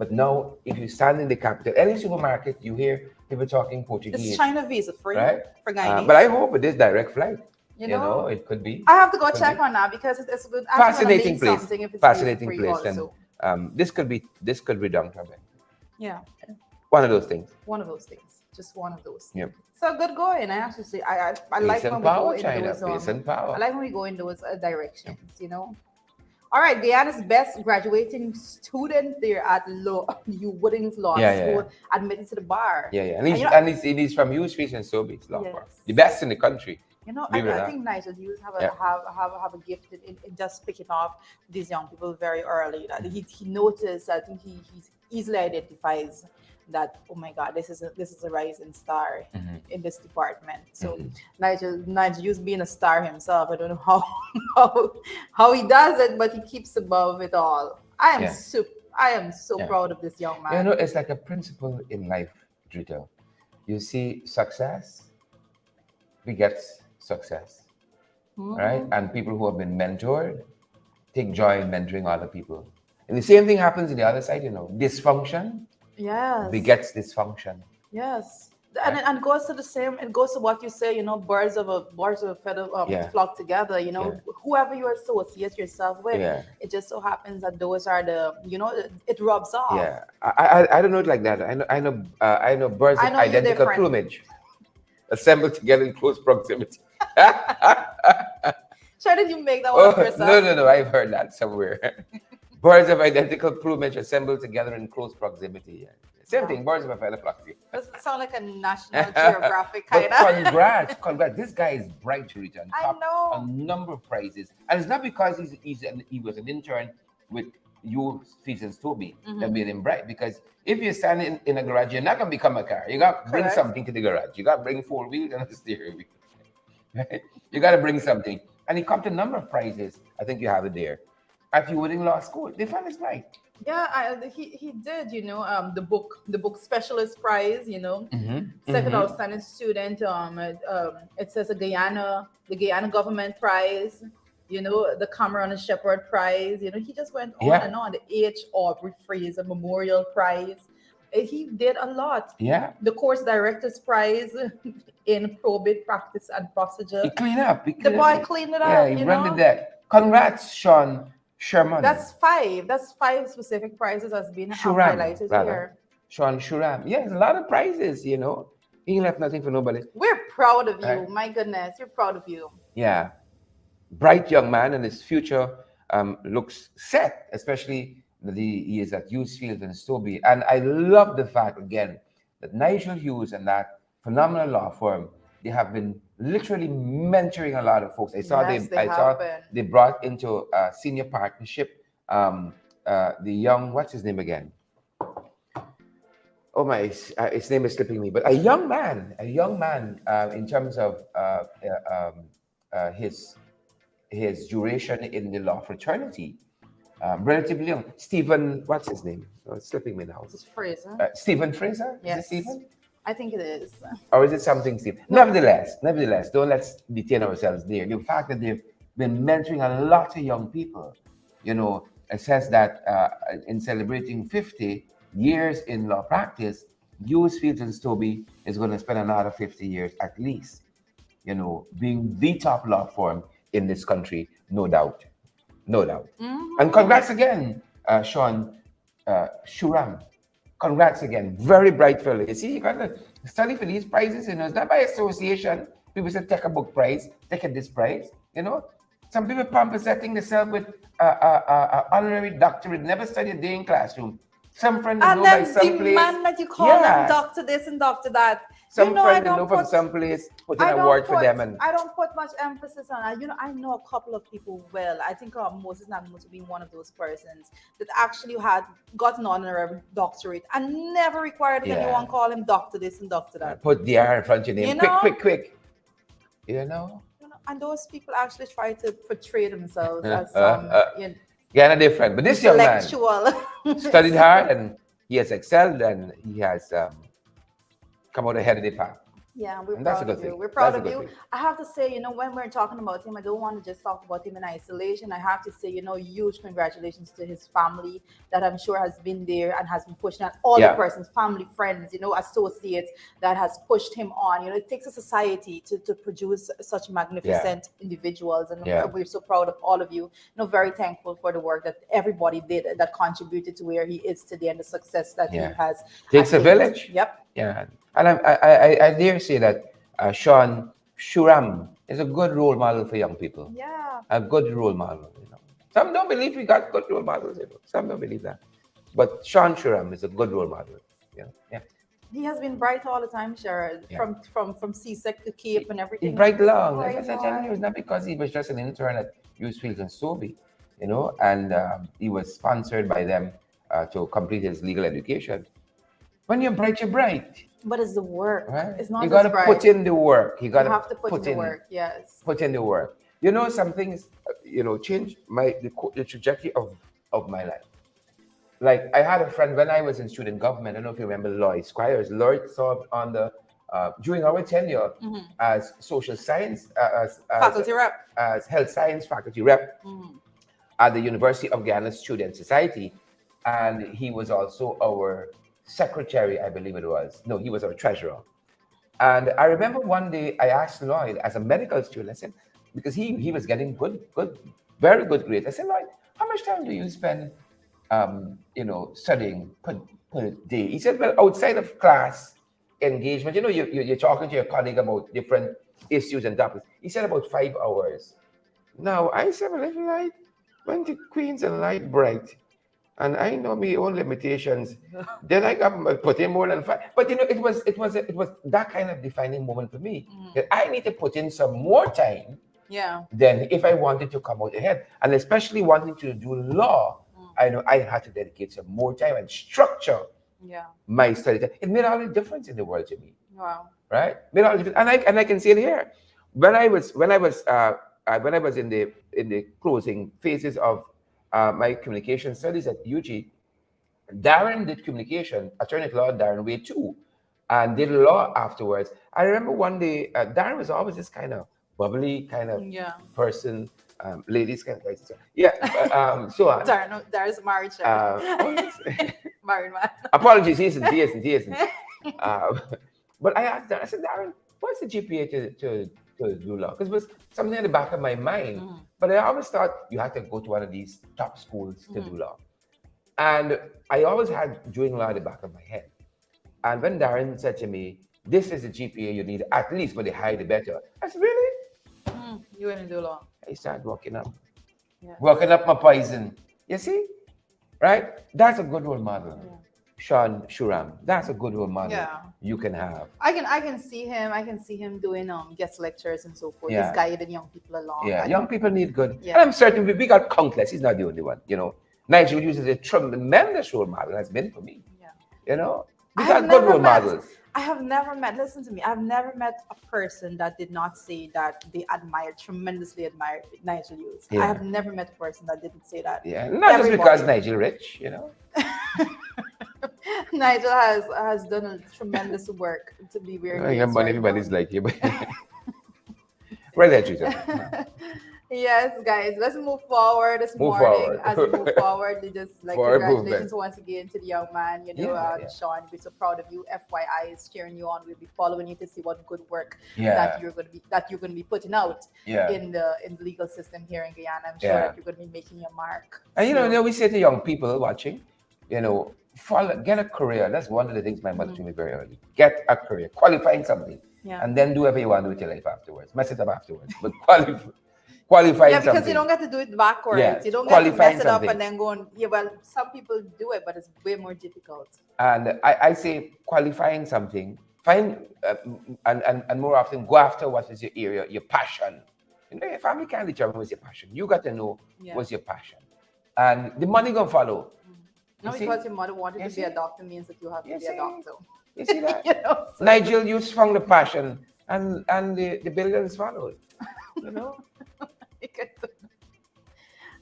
But now, if you stand in the capital, any supermarket, you hear people talking Is Portuguese, China visa free right? for But I Guyanese? hope it is direct flight. You know, It could be. I have to go It could check be. on that because it's actually going to mean Fascinating place. something if it's visa Fascinating free place. And also. this could be done to it. Yeah, One of those things. one of those things. Just one of those Yep. things. So good going. I have to say, I Pace like and when we go power, in China. those Pace and I power. like when we go in those directions. All right, Guyana's best graduating student there at Law Woodings Law Yeah, yeah, yeah. School admitted to the bar. Yeah, yeah. And And he's and he's from Hughes Street and Sobeys Law Firm. The yes. best in the country. I, Believe it or I not. think Nigel Hughes Yeah. have a gift in just picking off these young people very early. That Mhm. he noticed. I think he easily identifies that, oh my God, this is a rising star Mhm. in this department. So Mhm. Nigel Hughes being a star himself, I don't know how how how he does it, but he keeps above it all. Yeah. I am so Yeah. proud of this young man. It's like a principle in life, Drito. You see, success begets success, right? Mhm. And people who have been mentored take joy in mentoring other people. And the same thing happens in the other side, dysfunction Yes. begets dysfunction, Yes. And right? it goes to the same, it goes to what you say, birds of a feather Yeah, flock together, yeah, whoever you associate yourself with, yeah, it just so happens that those are it rubs off. yeah. I don't know it like that. I know birds I of know you identical different. plumage assembled together in close proximity. Sure, did you make that one up Oh, no, yourself? no, no. I've heard that somewhere. Birds of identical plumage assembled together in close proximity. Yeah. Same Wow. thing, birds of a feather flock Doesn't sound like a National together. Geographic kind But of. congrats. This guy is bright, Rita, and I top a know. number of prizes. And it's not because he was an intern with you, Fitz and Toby, that Hmm. made him bright. Because if you stand in a garage, you're not gonna become a car. You got to bring Correct. something to the garage. You got to bring four wheels and a steering wheel. Right? You got to bring something. And he copped a number of prizes. I think you have it there. At Ewing Law School, they found his bright. Yeah, he did. The book specialist prize. Mm-hmm. Second Mm-hmm. outstanding student. It says the Guyana government prize. The Cameron and Shepherd prize. He just went on Yeah. and on. The H. Aubrey Fraser Memorial Prize. He did a lot. Yeah. The course director's prize in probate practice and He procedure. cleaned up. He The cleaned up. boy cleaned it Yeah, up. he run the deck. Congrats, Sean Sherman. That's five. That's five specific prizes has been Shuram, highlighted rather. here. Sean Shuram. Yeah, there's a lot of prizes. He left nothing for nobody. We're proud of Right? you. My goodness, we're proud of you. Yeah. Bright young man, and his future looks set, especially that he is at Hughes and Stobie. And I love the fact, again, that Nigel Hughes and that phenomenal law firm, they have been literally mentoring a lot of folks. Yes, they I have saw been. they brought into a senior partnership um, the young, what's his name again? Oh my, his name is slipping me, but a young man, in terms of his duration in the law fraternity, relatively young. Stephen, what's his name? Oh, it's slipping me now. This is Fraser. Stephen Fraser? Is it Yes, Stephen? I think it is. Or is it something Steve? No, Nevertheless, don't let's detain ourselves there. The fact that they've been mentoring a lot of young people, it says that in celebrating 50 years in law practice, Hughes, Fields, and Stobie is going to spend another 50 years at least, being the top law firm in this country, no doubt. No doubt. And hmm congrats again, Sean Shuram. Congrats again. Very bright fellow. You see, you got to study for these prizes. It's not by association. People say, take a book prize, take a this prize. Some people pampersetting themselves with honorary doctorate, never studied a day in classroom. Some friend they and know by then some place. demand that you call them Yes. doctor this and doctor that. Some I friend they know don't from put some place, put in I a don't word for put them and I don't put much emphasis on that. I know a couple of people well. I think Moses Nagamoto being one of those persons that actually had got an honorary doctorate and never required that yeah. anyone call him doctor this and doctor that. Put the R in front of your You name. Quick, know? quick, quick. You know? And those people actually try to portray themselves as some Kind of different. But this young man intellectual. studied So- hard and he has excelled and he has come out ahead of the pack. Yeah, we're And that's a proud good of you. thing. We're proud That's a of good you. thing. I have to say, when we're talking about him, I don't want to just talk about him in isolation. I have to say, huge congratulations to his family that I'm sure has been there and has been pushing on all the Yeah. persons, family, friends, associates that has pushed him on. It takes a society to produce such magnificent individuals. And Yeah. we're so proud of all of you. Very thankful for the work that everybody did that contributed to where he is today and the success that he Yeah. has. Takes a attained. village. Yep. Yeah. And I dare say that Sean Shuram is a good role model for young people. Yeah. A good role model. Some don't believe we got good role models. Some don't believe that. But Sean Shuram is a good role model. Yeah. He has been bright all the time, Sharon. Yeah. From CSEC to Cape and everything. He's bright long. Bright As I tell you, it's not because he was just an intern at Hughes and Sobey, and he was sponsored by them to complete his legal education. When you're bright, you're bright. But it's the work. Right? It's not You just gotta bright. put in the work. You You gotta have to put in the work. Yes. Put in the work. Some things, changed the trajectory of my life. Like I had a friend when I was in student government. I don't know if you remember Lloyd Squires. Lloyd served on the during our tenure as social science, Faculty rep. as health science faculty rep at the University of Guyana Student Society, and he was also our secretary, I believe it was. No, he was our treasurer. And I remember one day I asked Lloyd as a medical student, I said, because he was getting very good grades. I said, Lloyd, how much time do you spend, studying per day? He said, well, outside of class engagement, you're talking to your colleague about different issues and topics. He said about 5 hours. Now, I said, well, if light went to Queens and light bright, and I know my own limitations. Then I got put in more than five. But it was that kind of defining moment for me that I need to put in some more time Yeah. than if I wanted to come out ahead, and especially wanting to do law. I know I had to dedicate some more time and structure Yeah. my study time. It made all the difference in the world to me, Wow. right? Made all the difference, and I can see it here. When I was in the closing phases of my communication studies at UG, Darren did communication, attorney at law, Darren Way too, and did law afterwards. I remember one day, Darren was always this kind of bubbly kind of Yeah. person, ladies kind of like, yeah, so on. There's marriage. Oh yes, Married man. apologies, he isn't, he isn't, he isn't. Uh, but I asked Darren, I said, Darren, what's the GPA to do law? Because it was something in the back of my mind. But I always thought you had to go to one of these top schools to do law. And I always had doing law at the back of my head. And when Darren said to me, this is the GPA you need, at least, but the higher the better. I said, really? You went to do law. I started working up. Yeah. Working up my poison. You see? Right? That's a good role model. Yeah. Sean Shuram. That's a good role model Yeah. you can have. I can see him. I can see him doing guest lectures and so forth. Yeah. He's guiding young people along. Yeah, I young think- people need good. Yeah. And I'm certain we got countless. He's not the only one, you know. Nigel uses a tremendous role model, has been for me. Yeah. You know? We I got have good never role met- models. I have never met. Listen to me. I've never met a person that did not say that they tremendously admire Nigel Hughes. Yeah. I have never met a person that didn't say that. Yeah. Not just Everybody. because Nigel rich, you know. Nigel has done a tremendous work to be where I he got is money, right everybody's now. like you. Right there, Twitter. Yes, guys, let's move forward this Move morning. forward. As we move forward, we just like Forward congratulations movement. once again to the young man. Yeah. Sean, we're so proud of you. FYI is cheering you on. We'll be following you to see what good work Yeah. that you're going to be putting out Yeah. in the legal system here in Guyana. I'm sure Yeah. that you're going to be making your mark. And So- you know, we say to young people watching, get a career. That's one of the things my mother told me very early. Get a career, qualify in something, yeah. and then do whatever you want to do with your life afterwards. Mess it up afterwards, but qualify Yeah, in because something. you don't get to do it backwards. Yeah, You don't get to qualify in mess it up something. and then go on. Yeah, well, some people do it, but it's way more difficult. And I say qualifying something, find and more often go after what is your area, your passion. You know, your family can't determine what's your passion. You got to know Yeah. what's your passion, and the money gonna follow. No, You see? because your mother wanted You to be a see? doctor means that you have to You be a see? doctor. You see that? You know, so- Nigel, you found the passion, and the buildings followed. You know.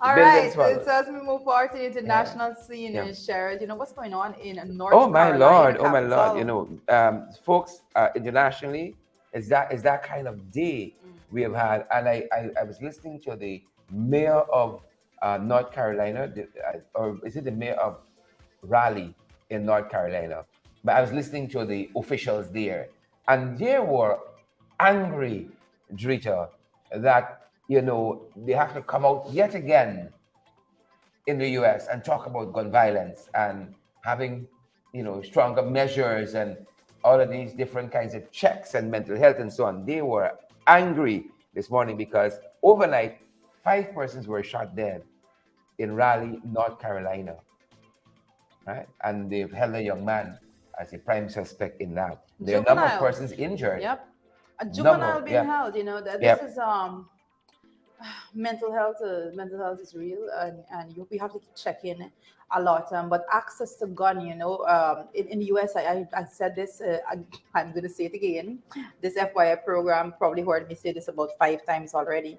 All buildings right, follow. so as we move forward to the international scene, Yeah. Sharon, what's going on in North Oh my Carolina Lord! Oh my capital? Lord! You know, folks, internationally, is that kind of day we have had, and I was listening to the mayor of North Carolina, or is it the mayor of Raleigh in North Carolina? But I was listening to the officials there, and they were angry, Drita, that they have to come out yet again in the US and talk about gun violence and having stronger measures and all of these different kinds of checks and mental health and so on. They were angry this morning because overnight 5 persons were shot dead in Raleigh, North Carolina, right? And they've held a young man as a prime suspect in that. There are a number of Juvenile. persons injured. Yep, a juvenile Number, being yeah. held. That Yep. this is mental health. Mental health is real, and we have to check in a lot. But access to gun, in the US, I said this. I'm going to say it again. This FYI program probably heard me say this about 5 times already.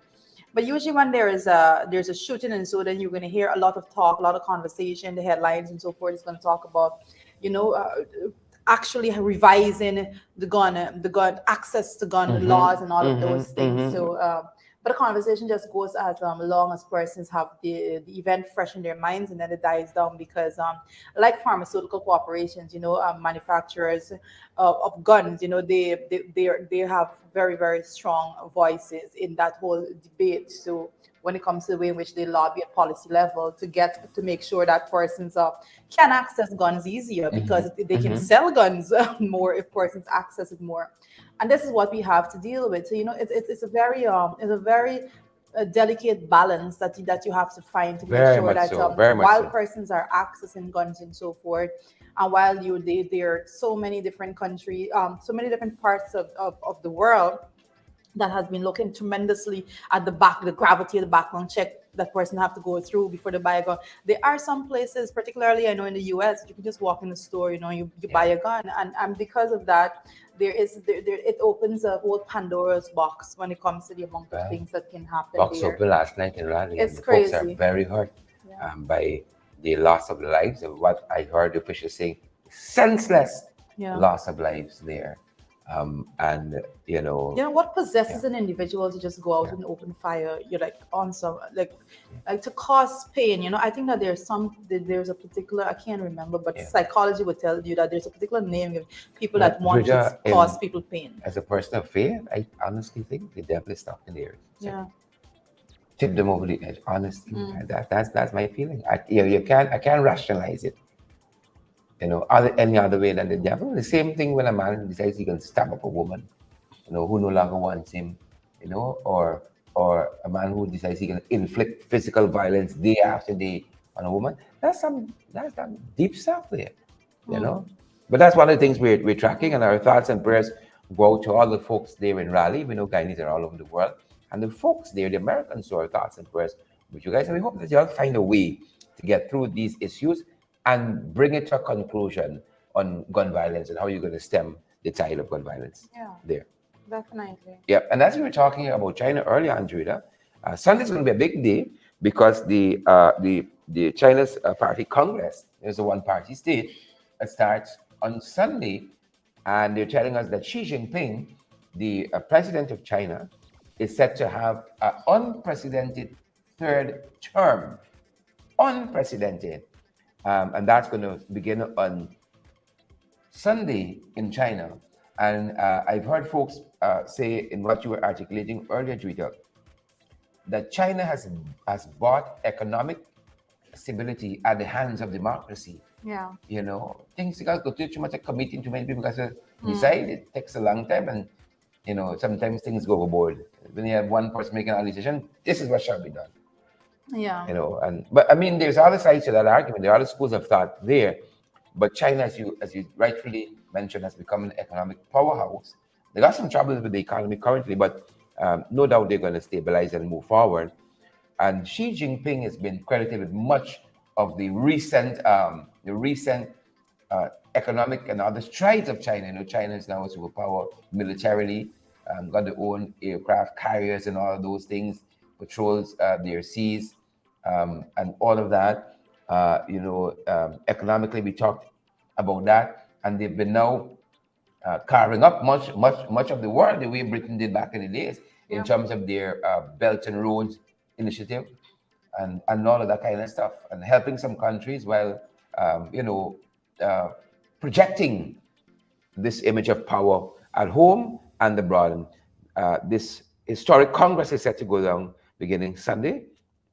But usually when there's a shooting and so, then you're going to hear a lot of talk, a lot of conversation, the headlines and so forth is going to talk about, actually revising the gun access to gun laws and all of those things. So, but the conversation just goes as long as persons have the event fresh in their minds, and then it dies down because, like pharmaceutical corporations, manufacturers of guns, they have very, very strong voices in that whole debate. So when it comes to the way in which they lobby at policy level to make sure that persons can access guns easier, because they can sell guns more if persons access it more. And this is what we have to deal with. So it's a very a delicate balance that you have to find to make Very sure much that so. Very much while so. persons are accessing guns and so forth, and while there are so many different countries, so many different parts of the world that has been looking tremendously at the gravity of the background check that person have to go through before they buy a gun. There are some places, particularly I know in the US, you can just walk in the store, you buy Yeah. a gun, and because of that, it opens a whole Pandora's box when it comes to the amount of Well, things that can happen box there. open last night in Raleigh, and It's the folks are crazy. very hurt Yeah. by the loss of lives. And what I heard the officials saying, senseless Yeah. loss of lives there. And What yeah, possesses an individual to just go out yeah, and open fire? You're like on some like to cause pain. I think that there's a particular, I can't remember, but yeah. psychology would tell you that there's a particular name of people Well, that want to Georgia, cause people pain. as a person of faith, I honestly think the devil is stuck in the earth. So Yeah. tip them over the edge. Honestly, Mm. that's my feeling. I can't rationalize it. Any other way than the devil. The same thing when a man decides he can stab up a woman, who no longer wants him, or a man who decides he can inflict physical violence day after day on a woman. That's some deep stuff there, you Mm. know. But that's one of the things we're tracking, and our thoughts and prayers go out to all the folks there in Raleigh. We know Guyanese are all over the world, and the folks there, the Americans, so our thoughts and prayers with you guys, and we hope that you'll find a way to get through these issues and bring it to a conclusion on gun violence and how you're going to stem the tide of gun violence Yeah, there. definitely. Yep. And as we were talking about China earlier, Andrea, Sunday's going to be a big day because the China's party Congress is a one-party state that starts on Sunday, and they're telling us that Xi Jinping, the president of China, is set to have an unprecedented third term, unprecedented, and that's going to begin on Sunday in China. And I've heard folks say in what you were articulating earlier, Twitter, that China has bought economic stability at the hands of democracy. Yeah. Things got go too much committing too many people because Mm. decide it takes a long time, and sometimes things go overboard. When you have one person making a decision, this is what shall be done. Yeah. But I mean, there's other sides to that argument. There are other schools of thought there. But China, as you rightfully mentioned, has become an economic powerhouse. They got some troubles with the economy currently, but no doubt they're going to stabilize and move forward. And Xi Jinping has been credited with much of the recent economic and other strides of China. China is now a superpower militarily, got their own aircraft carriers and all of those things, patrols their seas, and all of that. Economically, we talked about that, and they've been now carving up much of the world the way Britain did back in the days in Yeah. terms of their Belt and Roads initiative and all of that kind of stuff, and helping some countries while um, you know uh, projecting this image of power at home and abroad. And this historic Congress is set to go down beginning Sunday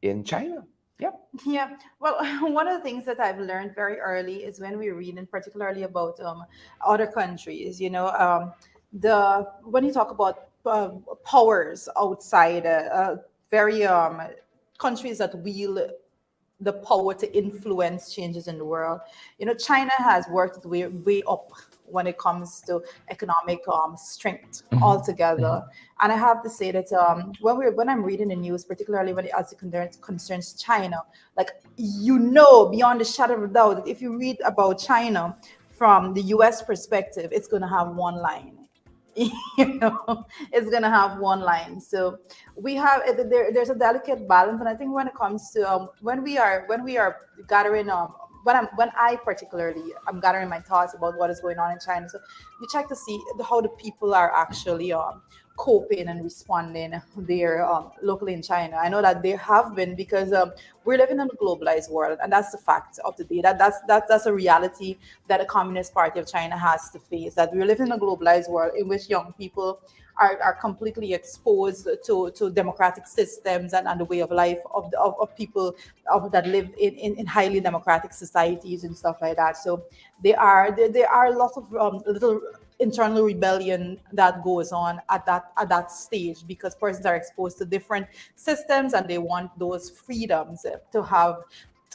in China. Yep. Yeah, well, one of the things that I've learned very early is when we read, and particularly about other countries, the when you talk about powers outside, very countries that wield the power to influence changes in the world. China has worked its way up when it comes to economic strength altogether. And I have to say that when I'm reading the news, particularly as it concerns China, like beyond a shadow of a doubt, that if you read about China from the U.S. perspective, it's going to have one line. It's gonna have one line. So there's a delicate balance, and I think when it comes to when we are gathering when I particularly I'm gathering my thoughts about what is going on in China. So we check to see how the people are actually coping and responding there locally in China. I know that there have been, because we're living in a globalized world, and that's the fact of the day. That's a reality that the Communist Party of China has to face. That we're living in a globalized world in which young people are completely exposed to democratic systems and the way of life of people that live in highly democratic societies and stuff like that. So there are lots of little internal rebellion that goes on at that stage, because persons are exposed to different systems and they want those freedoms to have,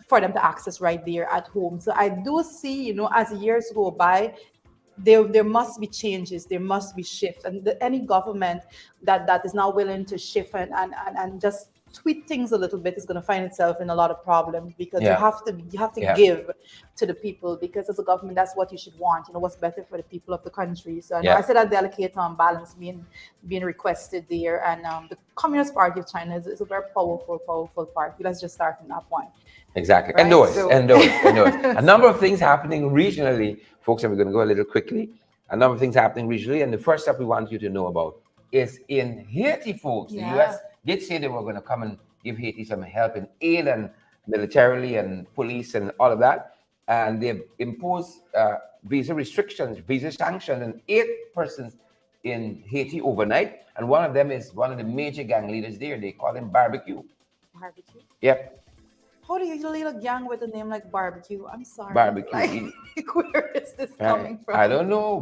for them to access right there at home. So I do see, as years go by, there must be changes, there must be shifts, and any government that is not willing to shift and just tweak things a little bit is going to find itself in a lot of problems, because Yeah. you have to Yeah. give to the people, because as a government, that's what you should want, what's better for the people of the country. So I know I Yeah. said that delicate balance being requested there. And the Communist Party of China is a very powerful party. Let's just start from that point. Exactly. And Right, those, so and those, and those. A number of things happening regionally, folks, and we're going to go a little quickly. A number of things happening regionally. And the first stuff we want you to know about is in Haiti, folks. The Yeah. US did say they were going to come and give Haiti some help and aid and militarily and police and all of that. And they've imposed visa restrictions, visa sanctions, and 8 persons in Haiti overnight. And one of them is one of the major gang leaders there. They call him Barbecue. barbecue. Yep. How do you lead a gang with a name like Barbecue? I'm sorry. Barbecue. Like, where is this coming from? I don't know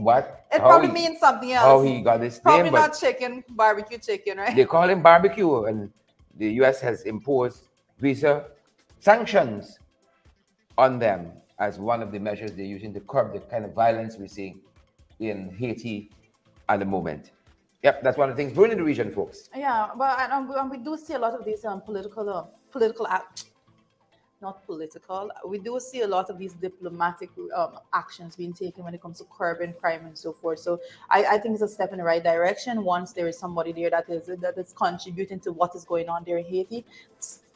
It probably means something else. how he got this Probably name, but not chicken, barbecue chicken, right? they call him Barbecue, and the US has imposed visa sanctions on them as one of the measures they're using to curb the kind of violence we're seeing in Haiti at the moment. Yep, that's one of the things brewing in the region, folks. Yeah, but and we do see a lot of these political not political. We do see a lot of these diplomatic actions being taken when it comes to curbing crime and so forth. So I think it's a step in the right direction. Once there is somebody there that is contributing to what is going on there in Haiti,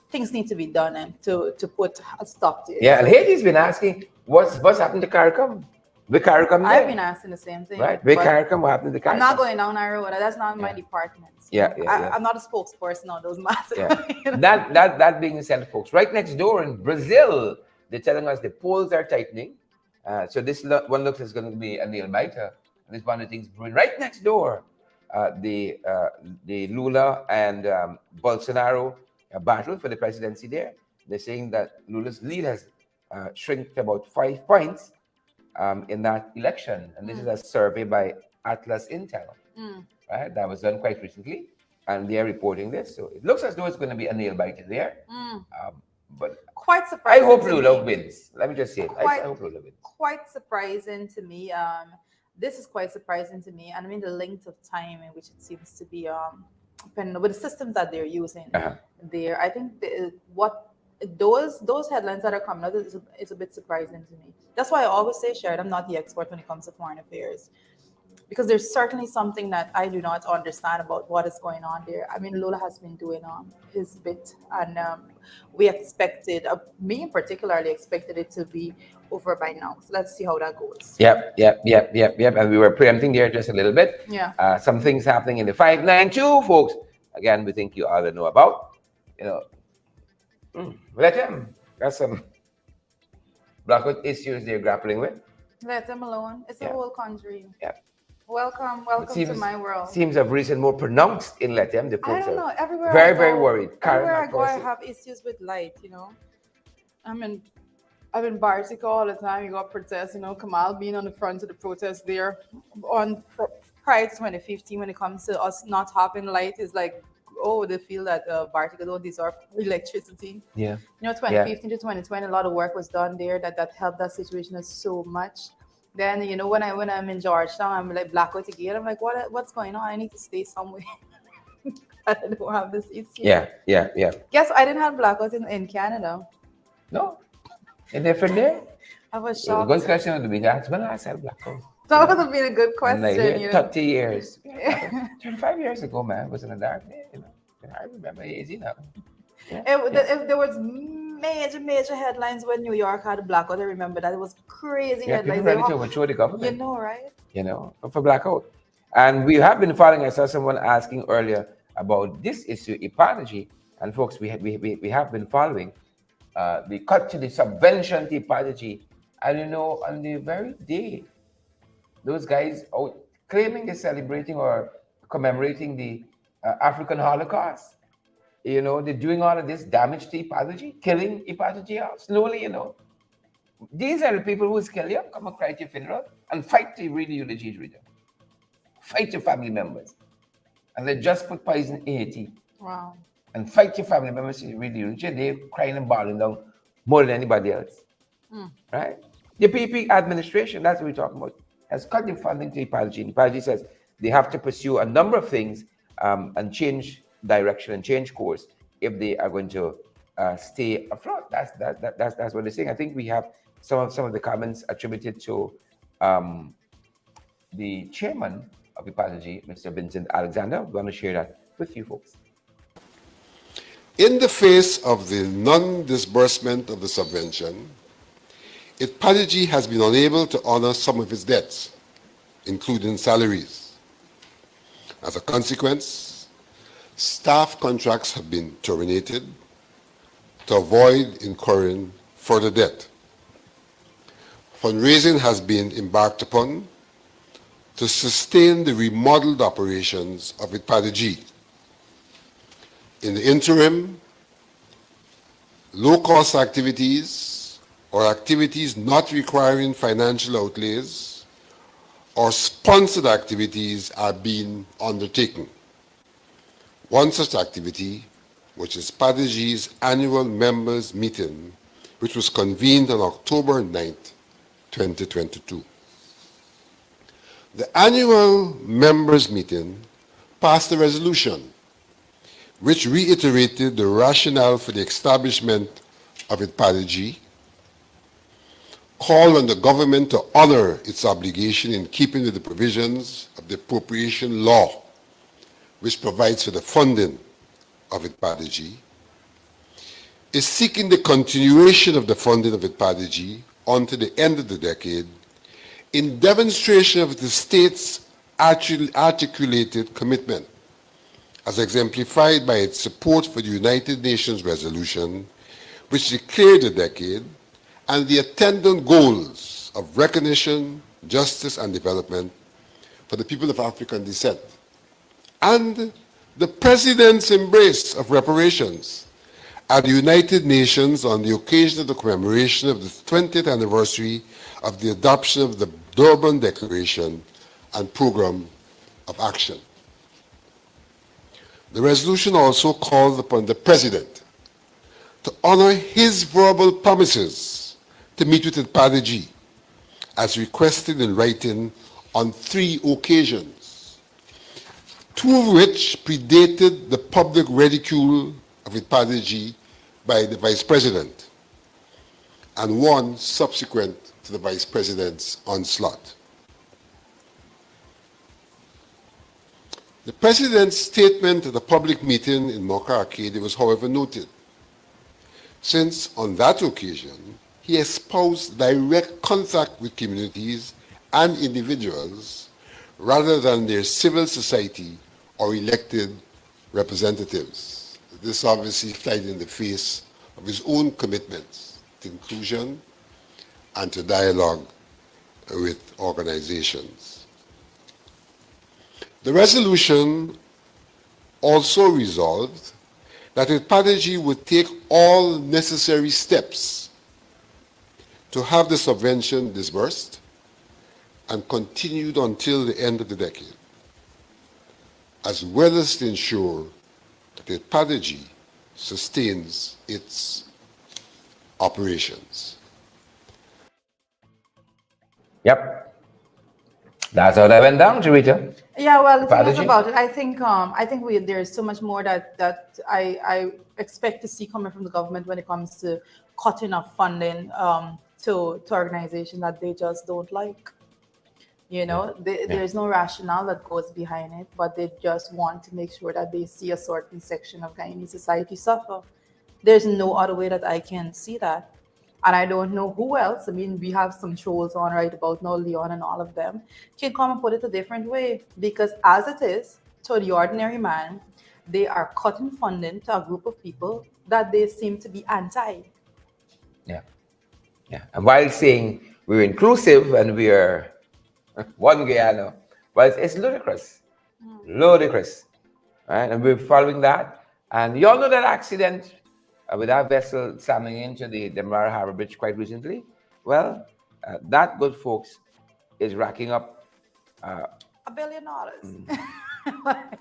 things need to be done and to put a stop to it. Yeah, and Haiti's been asking what's happened to CARICOM? The CARICOM I've there, been asking the same thing. right? With but CARICOM, what happened to CARICOM? I'm not going down that road. That's not my Yeah. department. Yeah, yeah. I'm not a spokesperson on those matters. Yeah. That being said, folks, right next door in Brazil, they're telling us the polls are tightening. So this one looks is going to be a nail biter. And it's one of the things brewing right next door. The Lula and Bolsonaro battle for the presidency there. They're saying that Lula's lead has shrunk to about 5 points in that election. And this is a survey by Atlas Intel. Right, that was done quite recently, and they're reporting this. So it looks as though it's going to be a nail biter there. But Quite I surprising. hope to Lula me. wins. Let me just say it. I Quite- hope Lula wins. Quite surprising to me. This is quite surprising to me, and I mean the length of time in which it seems to be depending with the systems that they're using there. I think what those headlines that are coming out is a bit surprising to me. That's why I always say, Sharon, I'm not the expert when it comes to foreign affairs, because there's certainly something that I do not understand about what is going on there. I mean, Lola has been doing his bit, and we expected, me in particularly, expected it to be over by now. So let's see how that goes. Yep. And we were preempting there just a little bit. Yeah. Some things happening in the 592, folks. Again, we think you ought to know about. Let them. Got some blackout issues they're grappling with. Let them alone. It's a whole country. Yeah. Welcome to my world. Seems of recent more pronounced in Lethem. The I folks don't are know. Everywhere very, I go, very worried. Everywhere Karen, I go, I have issues with light. I'm in Bartica all the time. You got protests. Kamal being on the front of the protest there prior to 2015, when it comes to us not having light, is like, oh, they feel that Bartica don't deserve electricity. Yeah. 2015 to 2020, a lot of work was done there that helped that situation so much. Then when I'm in Georgetown, I'm like blackout again. I'm like, what's going on? I need to stay somewhere. I don't have this issue. Yeah. Guess I didn't have blackout in Canada. No. In different day? I was The shocked. good question would be asked, when last had blackout? That would have been a good And question. 30 years. 25 years ago, man, it was in a dark day. I remember easy now. If there was major headlines when New York had a blackout, I remember that. It was crazy Yeah, headlines. people ready to overthrow the government. Right? For blackout. And we have been following, I saw someone asking earlier about this issue, apology. And folks, we have been following the cut to the subvention to apology. And on the very day, those guys out claiming they're celebrating or commemorating the African Holocaust. They're doing all of this damage to apology, killing apology off slowly, These are the people who will kill you, come and cry at your funeral and fight to read the eulogies reader. Fight your family members. And they just put poison in Haiti. Wow. And fight your family members. Really, they're crying and bawling down more than anybody else. Right? The PP administration, that's what we're talking about, has cut the funding to Ipalji. And Ipalji says they have to pursue a number of things and change direction and change course if they are going to stay afloat. That's what they're saying. I think we have some of the comments attributed to um, the chairman of Ipalji, Mr. Vincent Alexander. We want to share that with you folks. In the face of the non-disbursement of the subvention, Ipalji has been unable to honor some of its debts, including salaries. As a consequence, staff contracts have been terminated to avoid incurring further debt. Fundraising has been embarked upon to sustain the remodeled operations of Ipalji. In the interim, low-cost activities or activities not requiring financial outlays or sponsored activities are being undertaken. One such activity, which is Padaji's annual members meeting, which was convened on October 9th, 2022. The annual members meeting passed a resolution which reiterated the rationale for the establishment of Ipalji, called on the government to honor its obligation in keeping with the provisions of the appropriation law, which provides for the funding of Ipalji, is seeking the continuation of the funding of Ipalji until the end of the decade in demonstration of the state's articulated commitment, as exemplified by its support for the United Nations resolution, which declared the decade, and the attendant goals of recognition, justice, and development for the people of African descent, and the President's embrace of reparations at the United Nations on the occasion of the commemoration of the 20th anniversary of the adoption of the Durban Declaration and Program of Action. The resolution also calls upon the President to honor his verbal promises to meet with Ipalji, as requested in writing on 3 occasions, 2 of which predated the public ridicule of Ipalji by the Vice President, and 1 subsequent to the Vice President's onslaught. The President's statement at a public meeting in Mocha Arcade was, however, noted, since on that occasion he espoused direct contact with communities and individuals rather than their civil society or elected representatives. This obviously flies in the face of his own commitments to inclusion and to dialogue with organizations. The resolution also resolved that Ipalji would take all necessary steps to have the subvention disbursed and continued until the end of the decade, as well as to ensure that Ipalji sustains its operations. Yep. That's how that went down, Charita. Yeah, well, the thing is Strategy? about it, I think there's so much more that I expect to see coming from the government when it comes to cutting off funding to organizations that they just don't like. You know, there's no rationale that goes behind it, but they just want to make sure that they see a certain section of Guyanese society suffer. There's no other way that I can see that. And I don't know who else. I mean, we have some trolls on right about now, Leon and all of them can come and put it a different way. Because as it is, to the ordinary man, they are cutting funding to a group of people that they seem to be anti. Yeah. Yeah. And while saying we're inclusive and we are one Guyana, but it's ludicrous. Ludicrous. Right? And we're following that. And you all know that accident with our vessel slamming into the Demerara Harbor Bridge quite recently. Well, that good folks is racking up $1 billion.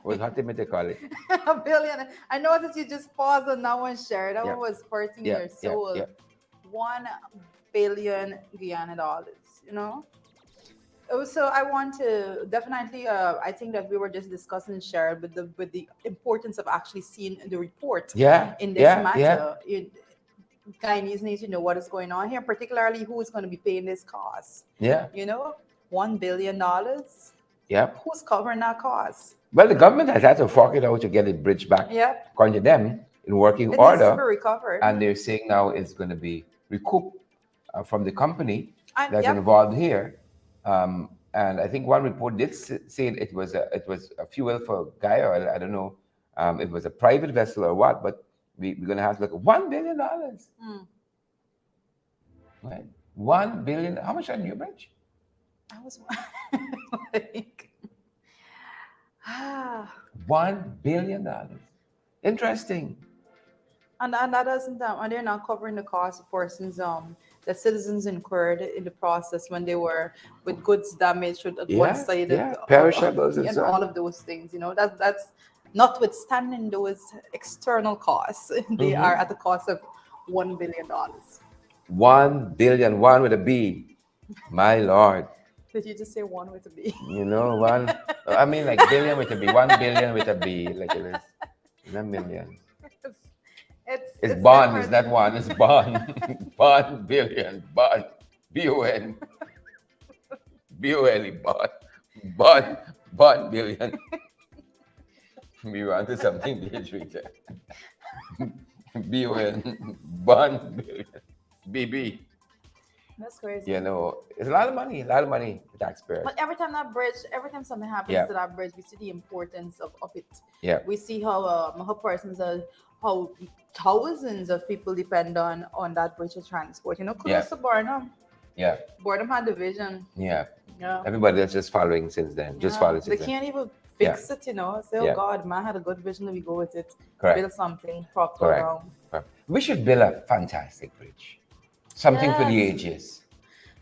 Was what they call it. $1 billion. I noticed you just paused on that one, Sherry. That Yeah. one was hurting Yeah, your yeah, soul. yeah. 1 billion Guyana dollars, you know? Oh, so I want to definitely. I think that we were just discussing, Cheryl, with the importance of actually seeing the report Yeah, in this yeah, yeah, matter. Guyanese need to know what is going on here, particularly who is going to be paying this cost. yeah, You know, $1 billion. yeah. Who's covering that cost? Well, the government has had to fork it out to get the bridge back, Yep, according to them, in working it needs to order. be recovered. And they're saying now it's going to be recouped from the company And that's yep, involved here. And I think one report did say it was a fuel for Gaia oil. I don't know, it was a private vessel or what, but we're going to have to look at $1 billion. mm, Right? 1 billion. How much on New Bridge? I was like, ah. $1 billion. Interesting. And that doesn't and they're not covering the cost of persons that citizens incurred in the process when they were with goods damaged with one Yeah, sided yeah. Perishables and and so all on. of those things. You know, that's notwithstanding those external costs, they are at the cost of $1 billion. 1 billion, one with a B. My Lord. Did you just say one with a B? You know, one, I mean, like billion with a B, 1 billion with a B, like it is in a million. It's bond, it's different. not one, it's bond. Bond billion, bond, B-O-N, B-O-L-E, bond, bond, bond billion. We wanted something different. B-O-N, bond billion, B-B. That's crazy. You know, it's a lot of money for taxpayers. But every time something happens Yeah. to that bridge, we see the importance of it. Yeah. We see how persons are, how thousands of people depend on that bridge of transport. You know, Yeah. kudos to Barnum. Yeah, Boredom had the vision. yeah. Yeah. Everybody else just following since then. Just Yeah. following They since then. can't even fix it, you know. Say, oh Yeah. God, man had a good vision, let me go with it. Correct. Build something proper Correct. around. We should build a fantastic bridge. Something for the Yes. ages.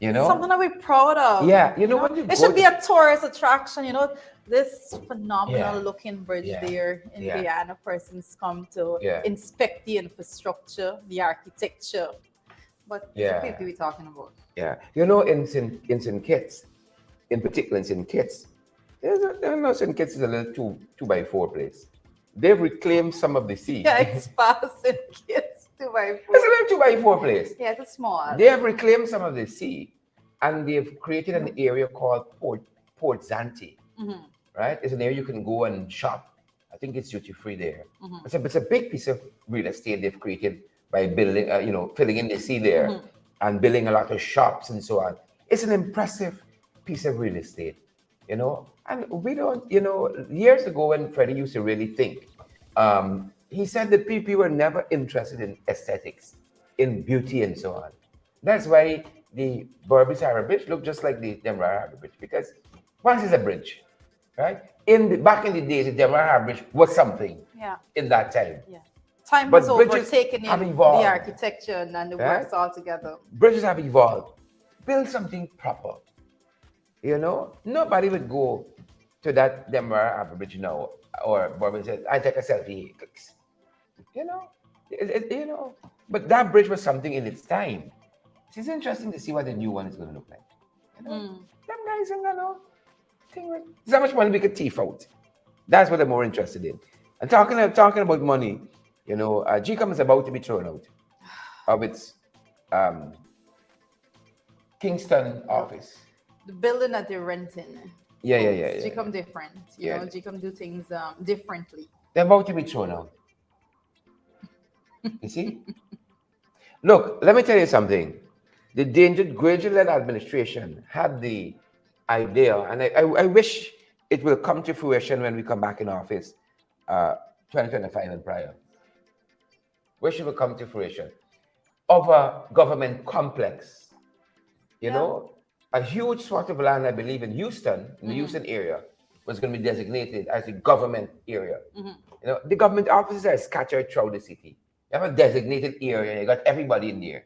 You know? Something that we're proud of. Yeah, you know, when you it go should be to- a tourist attraction, you know. This phenomenal Yeah. looking bridge Yeah. there in Yeah. Guyana, persons come to Yeah. inspect the infrastructure, the architecture. But Yeah. it's the people we're talking about. Yeah. You know, in St. Kitts, in particular in St. Kitts, St. Kitts is a little two by four place. They've reclaimed some of the sea. Yeah, it's fast and kids 2x4. It's a little 2 by 4 place. Yeah, it's small. They have reclaimed some of the sea, and they've created an area called Port Zante. Mhm. Right? It's an area you can go and shop. I think it's duty free there. Mhm. It's a big piece of real estate they've created by building, filling in the sea there Mhm. and building a lot of shops and so on. It's an impressive piece of real estate, you know. And we don't, years ago when Freddie used to really think, he said that people were never interested in aesthetics, in beauty and so on. That's why the Berbice Harbor Bridge looked just like the Demerara Harbor Bridge, because once it's a bridge, right? Back in the days, the Demerara Harbor Bridge was something Yeah. in that time. Yeah. Time But has bridges overtaken have in evolved. the architecture and the Right? works all together. Bridges have evolved. Build something proper. You know, nobody would go to that Demerara Harbor Bridge now, or Bourbon says, "I take a selfie." Clicks. You know, but that bridge was something in its time. It's interesting to see what the new one is going to look like. You know, them guys are gonna think like, there's how much money we could teeth out. That's what I'm more interested in. And talking about money, GCOM is about to be thrown out of its Kingston office. The building that they're renting. Yeah. GCOM different. You Yeah. know, GCOM do things differently. They're about to be thrown out. You see? Look, let me tell you something. The graduate-led administration had the idea, and I wish it will come to fruition when we come back in office, 2025 and prior. Wish it will come to fruition of a government complex. You know, a huge swath of land, I believe, in Houston, in the Houston area, was going to be designated as a government area. You know, the government offices are scattered throughout the city. You have a designated area, you got everybody in there.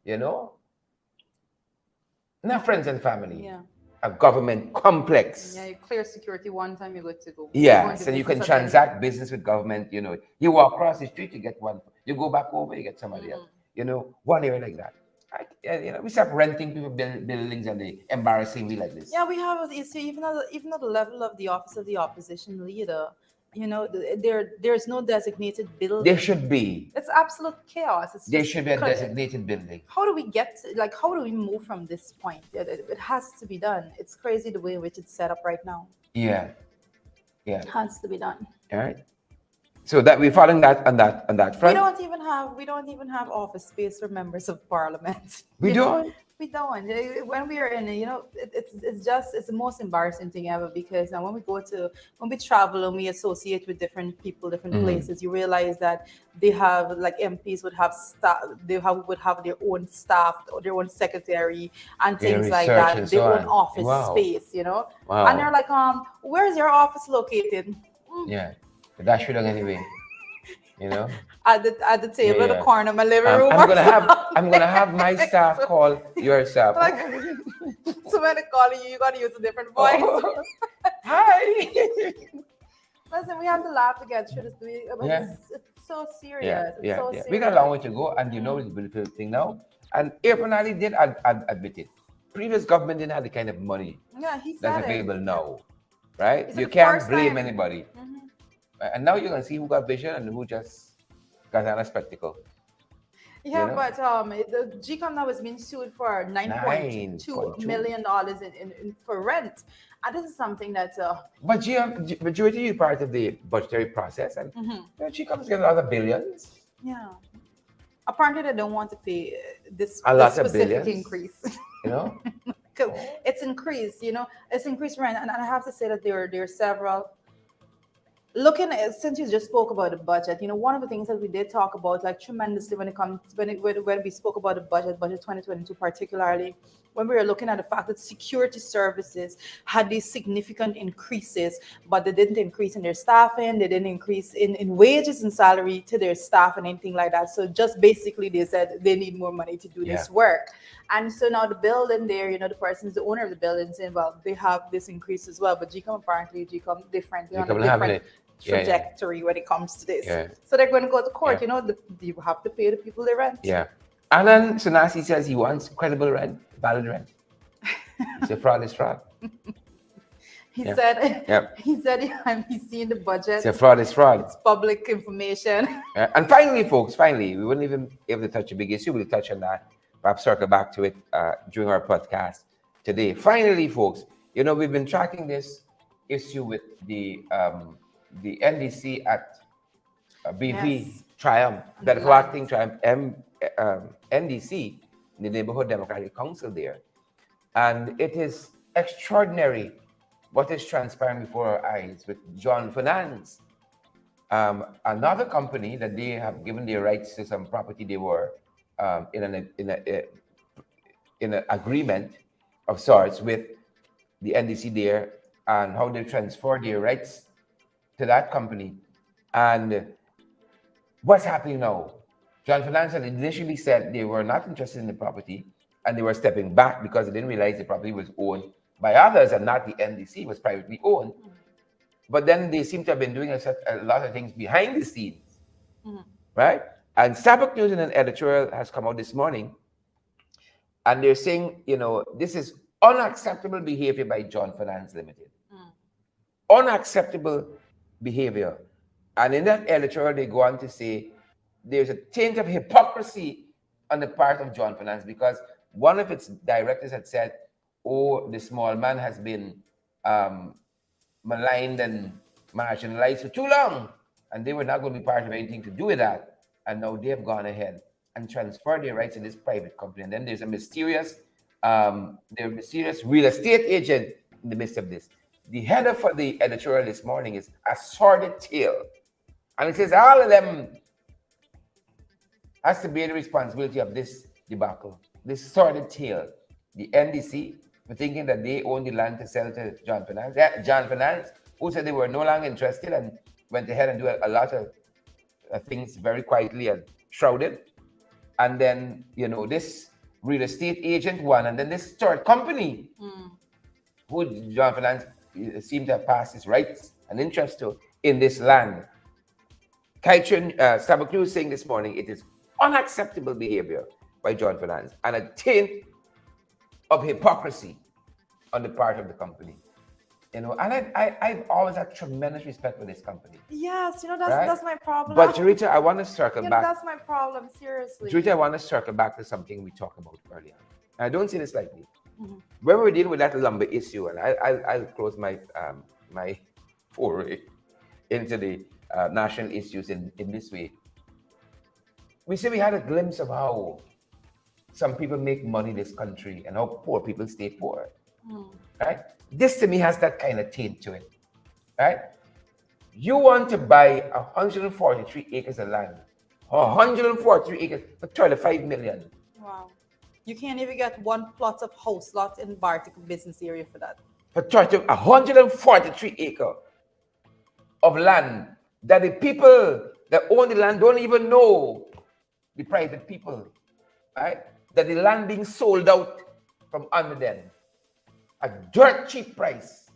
You know? Not friends and family. Yeah. a government complex. Yeah, you clear security one time, you're good to go. You're going to Yes, and you can business again. transact business with government. You walk across the street, you get one. You go back over, you get somebody else. One area like that. We stop renting people buildings and they embarrassingly like this. Yeah, we have. You see, even at the level of the office of the opposition leader, there's no designated There building. should be. It's absolute chaos. It's There just should be a designated building. how do we get to, like, how do we move from this point? It has to be done. It's crazy the way in which it's set up right now. Yeah, yeah. It has to be done. All right. So that we're following that on that We front. don't even have office space for members of parliament. We don't. We don't. When we are in, it's the most embarrassing thing ever, because when we travel and we associate with different people, different places, you realize that they have, like, MPs would have staff, would have their own staff or their own secretary and Their things like research that, and their so own on. office Wow. space, Wow. and they're like, where's your office located? Yeah. But that should anyway. At the table in the Yeah. corner of my living room. I'm or gonna have my staff call your staff. Like, so when they call you gotta use a different voice. Oh, hi. Listen, we have to laugh to get through this. Yeah. It's so serious. Yeah, It's yeah, so yeah. serious. We got a long way to go, and it's a beautiful thing now. And Airpanali did admit it. Previous government didn't have the kind of money Yeah, he said that's it. available now, right? It's You the can't first blame time. anybody. Mhm. And now you're gonna see who got vision and who just got an spectacle. Yeah, but the GCOM now is being sued for $9.2 million for rent, and this is something that But majority is part of the budgetary process, and she comes get a lot of billions. yeah. Apparently, they don't want to pay this Lot of specific billions. increase. You know, Because it's increased, it's increased rent, and I have to say that there are several. Looking at, since you just spoke about the budget, one of the things that we did talk about, like, tremendously when we spoke about the budget 2022 particularly, when we were looking at the fact that security services had these significant increases, but they didn't increase in their staffing, they didn't increase in wages and salary to their staff and anything like that. So just basically they said they need more money to do this work. And so now the building there, the owner of the building saying, well, they have this increase as well, but GCOM different. They're on a different trajectory when it comes to this. Yeah. So they're going to go to court. You have to pay the people they rent. Yeah. Alan Sanasi says he wants credible rent, valid rent. So fraud is fraud. He said he's seen the budget. So fraud is fraud. It's public information. And finally, folks, we wouldn't even be able to touch a big issue. We'll touch on that. Perhaps circle back to it during our podcast today. Finally, folks, we've been tracking this issue with the NDC at BV Triumph, that acting Triumph NDC, the Neighborhood Democratic Council there. And it is extraordinary what is transpiring before our eyes with John Finance, another company that they have given their rights to some property. They were in an agreement of sorts with the NDC there, and how they transfer their rights to that company. And what's happening now? John Finance had initially said they were not interested in the property, and they were stepping back because they didn't realize the property was owned by others and not the NDC, was privately owned. But then they seem to have been doing a lot of things behind the scenes, right? And Starbuck News in an editorial has come out this morning, and they're saying, this is unacceptable behavior by John Finance Limited. Unacceptable behavior. And in that editorial, they go on to say there's a taint of hypocrisy on the part of John Finance, because one of its directors had said, the small man has been maligned and marginalized for too long, and they were not going to be part of anything to do with that. And now they have gone ahead and transferred their rights to this private company. And then there's a mysterious real estate agent in the midst of this. The header for the editorial this morning is A Sordid Tale. And it says all of them has to bear the responsibility of this debacle, this sordid tale. The NDC were thinking that they own the land to sell to John Finance. John Finance, who said they were no longer interested and went ahead and do a lot of things very quietly and shrouded. And then, this real estate agent one, and then this third company who John Finance seemed to have passed his rights and interest to in this land. Starbuck News saying this morning it is unacceptable behavior by John Finance and a taint of hypocrisy on the part of the company. And I've always had tremendous respect for this company. Yes, Right? that's my problem. But Rita, I want to circle back. That's my problem, seriously. Rita, I want to circle back to something we talked about earlier. I don't see this lightly. When we were dealing with that lumber issue, and I'll close my my foray into the national issues in this way. We say we had a glimpse of how some people make money in this country and how poor people stay poor. Right? This to me has that kind of taint to it. Right? You want to buy 143 acres of land, 143 acres for 35 million. Wow. You can't even get one plot of house lot in Bartic business area for that. For 143 acres of land that the people that own the land don't even know, the private people, right? That the land being sold out from under them. A dirt cheap price.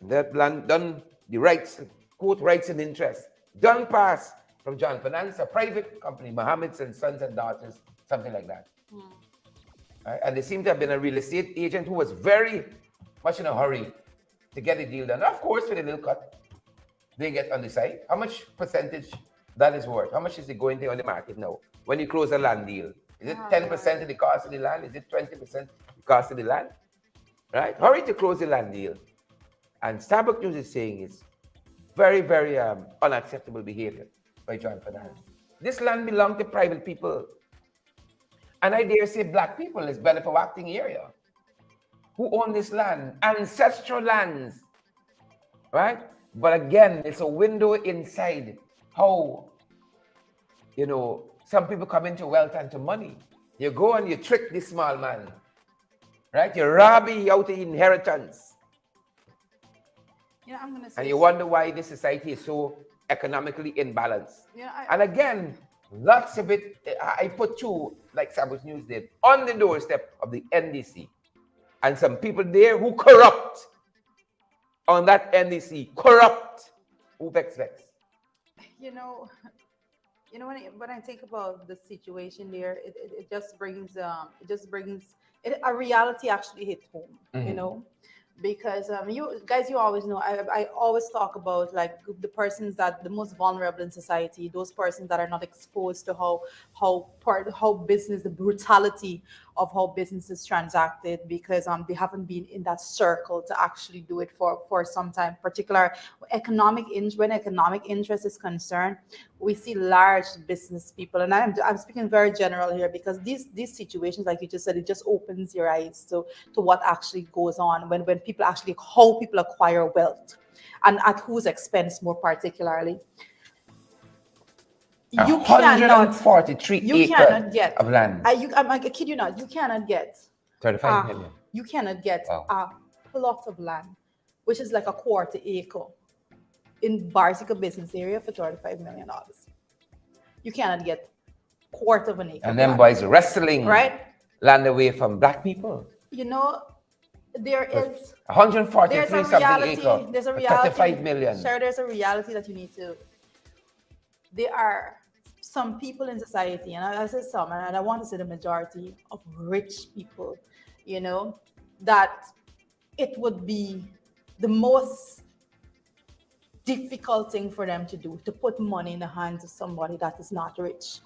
That land done the rights, quote rights and interest, done pass from John Finance, a private company, Mohammed's and Sons and Daughters, something like that. Right? And they seem to have been a real estate agent who was very much in a hurry to get the deal done. Of course, with a little cut, they get on the side. How much percentage that is worth? How much is it going to on the market now? When you close a land deal, is it 10% of the cost of the land? Is it 20% the cost of the land? Right? Hurry to close the land deal. And Starbuck News is saying it's very, very unacceptable behavior by John Finance. This land belongs to private people. And I dare say black people is better for acting area. Who own this land? Ancestral lands. Right? But again, it's a window inside how, some people come into wealth and to money. You go and you trick this small man. Right? You rob him out of inheritance. I'm gonna say, And you wonder why this society is so economically imbalanced. Yeah, And again, lots of it, I put two, like Sabbath News did, on the doorstep of the NDC. And some people there who corrupt on that NDC, corrupt. Who vex. When I think about the situation there, it just brings a reality actually hit home, because you guys, you always know, I always talk about like the persons that the most vulnerable in society, those persons that are not exposed to how business, the brutality of how business is transacted, because they haven't been in that circle to actually do it for some time. Particular when economic interest is concerned, we see large business people, and I'm speaking very general here, because these situations, like you just said, it just opens your eyes to what actually goes on when people actually, how people acquire wealth and at whose expense, more particularly. You 143 cannot get of land. I kid you not, you cannot get 35 million. You cannot get Wow. a plot of land, which is like a quarter acre in Bartica business area for $35 million. You cannot get quarter of an acre. And then boys wrestling land away from black people. There is 143 there's a something reality. acre. There's a reality. 35 million. Sure, there's a reality that you need to. There are some people in society, and I say some, and I want to say the majority of rich people, that it would be the most difficult thing for them to do, to put money in the hands of somebody that is not rich.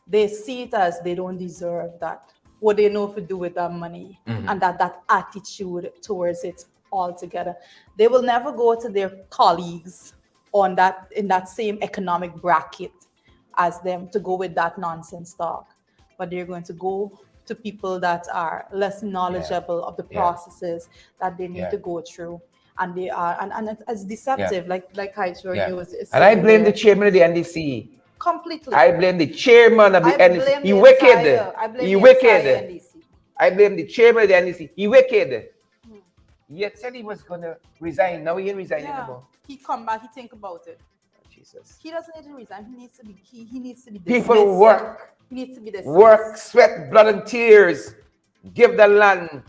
They see it as they don't deserve that. What they know to do with that money, and that attitude towards it altogether. They will never go to their colleagues in that same economic bracket as them to go with that nonsense talk. But they're going to go to people that are less knowledgeable of the processes that they need to go through. And they are, and it's deceptive, like I showed you. And I blame the chairman of the NDC. Completely. I blame the chairman of the NDC. He wicked. He wicked. I blame the chairman of the NDC. He wicked. He had said he was going to resign. Now he ain't resigning anymore. He come back. He think about it. Jesus. He doesn't need to resign. He needs to be. He needs to be. People work. He needs to be dismissed. Work, sweat, blood, and tears. Give the land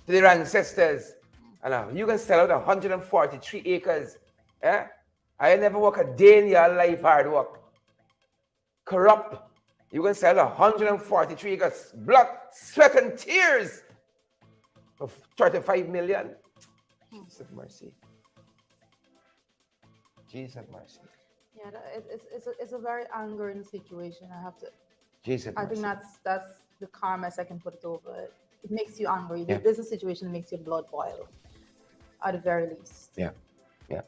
to their ancestors. And you can sell out 143 acres. Eh? I never work a day in your life hard work. Corrupt. You can sell 143 acres, blood, sweat, and tears of 35 million. Jesus have mercy. Jesus have mercy. Yeah, it's a very angering situation. I have to. Jesus have I mercy. think that's the calmest I can put it over. It makes you angry. Yeah. This is a situation that makes your blood boil, at the very least. Yeah. Yeah.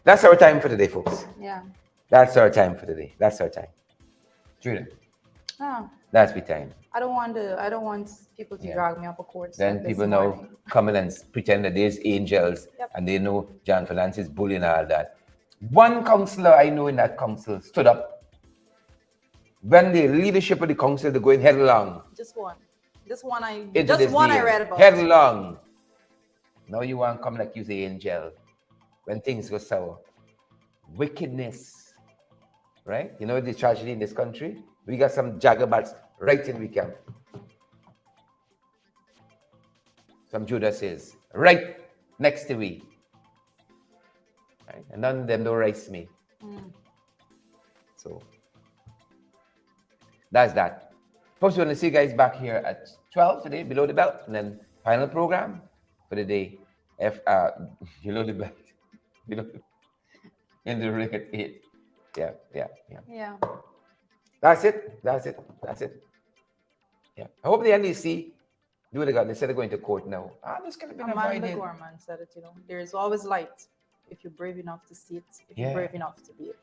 That's our time for today, folks. Yeah. That's our time for today. That's our time. Judah, No, that's the time. I don't want people to Yeah. drag me up a court Then step this people now morning. come in and pretend that there's angels Yep. and they know John Fernandez is bullying and all that. One councillor I know in that council stood up when the leadership of the council they're going headlong Just one. This one I into just this one I deal. read about. Headlong. Now you want to come like you the angel when things go sour. Wickedness. Right? You know the tragedy in this country? We got some jagabats right in we camp. Some Judases right next to me. Right? And none of them don't race me. So that's that. Folks, we're going to see you guys back here at 12 today, below the belt, and then final program for the day. Below the belt. Below in the ring at 8. Yeah. That's it. Yeah. I hope the NDC do what they got instead of going to court now. This could have been Amanda avoided. Gorman said it, there is always light if you're brave enough to see it, if you're Yeah. brave enough to be it.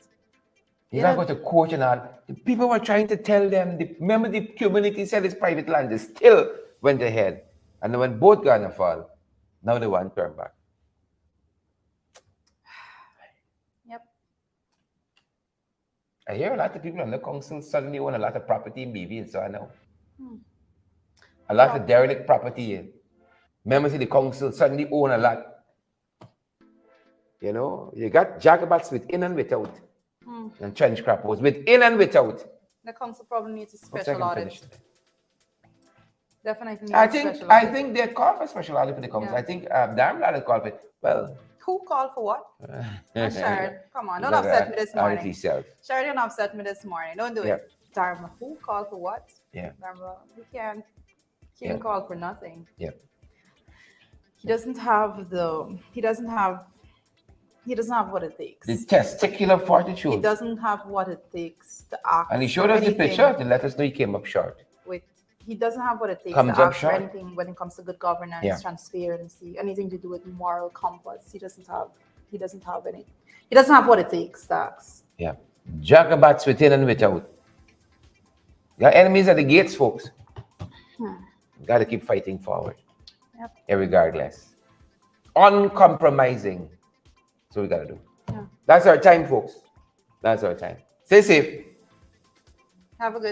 You gotta go to court and all. The people were trying to tell them, remember the community said it's private land, they still went ahead. And then when both gonna fall, now they want to turn back. Yep. I hear a lot of people on the council suddenly own a lot of property in BV and so I know. A lot of derelict property. Members of the council suddenly own a lot. You got jagabats within and without. And trench crappers within and without. The council probably needs a Hopefully I special can audit. finish today. Definitely needs I a think special I audit. think they called for special audit for the council. Yeah. I think Darmlad had called for it. Well, Who called for what? Sharon, come on, don't Look upset at me this that, audit morning. yourself. Sharon, don't upset me this morning. Don't do Yeah. it. Dharma, who called for what? Yeah. Dharma, he can't Yeah. call for nothing. Yeah. He doesn't have what it takes. The testicular He fortitude. doesn't have what it takes to ask. And he for showed us the anything picture to let us know he came up short. He doesn't have what it takes Comes to up ask for short. anything when it comes to good governance, Yeah. transparency, anything to do with moral compass. He doesn't have any. He doesn't have what it takes to ask. Yeah. Jagabats within and without. Your enemies at the gates, folks. Got to keep fighting forward. Yep. Irregardless. Uncompromising. That's what we got to do. Yeah. That's our time, folks. That's our time. Stay safe. Have a good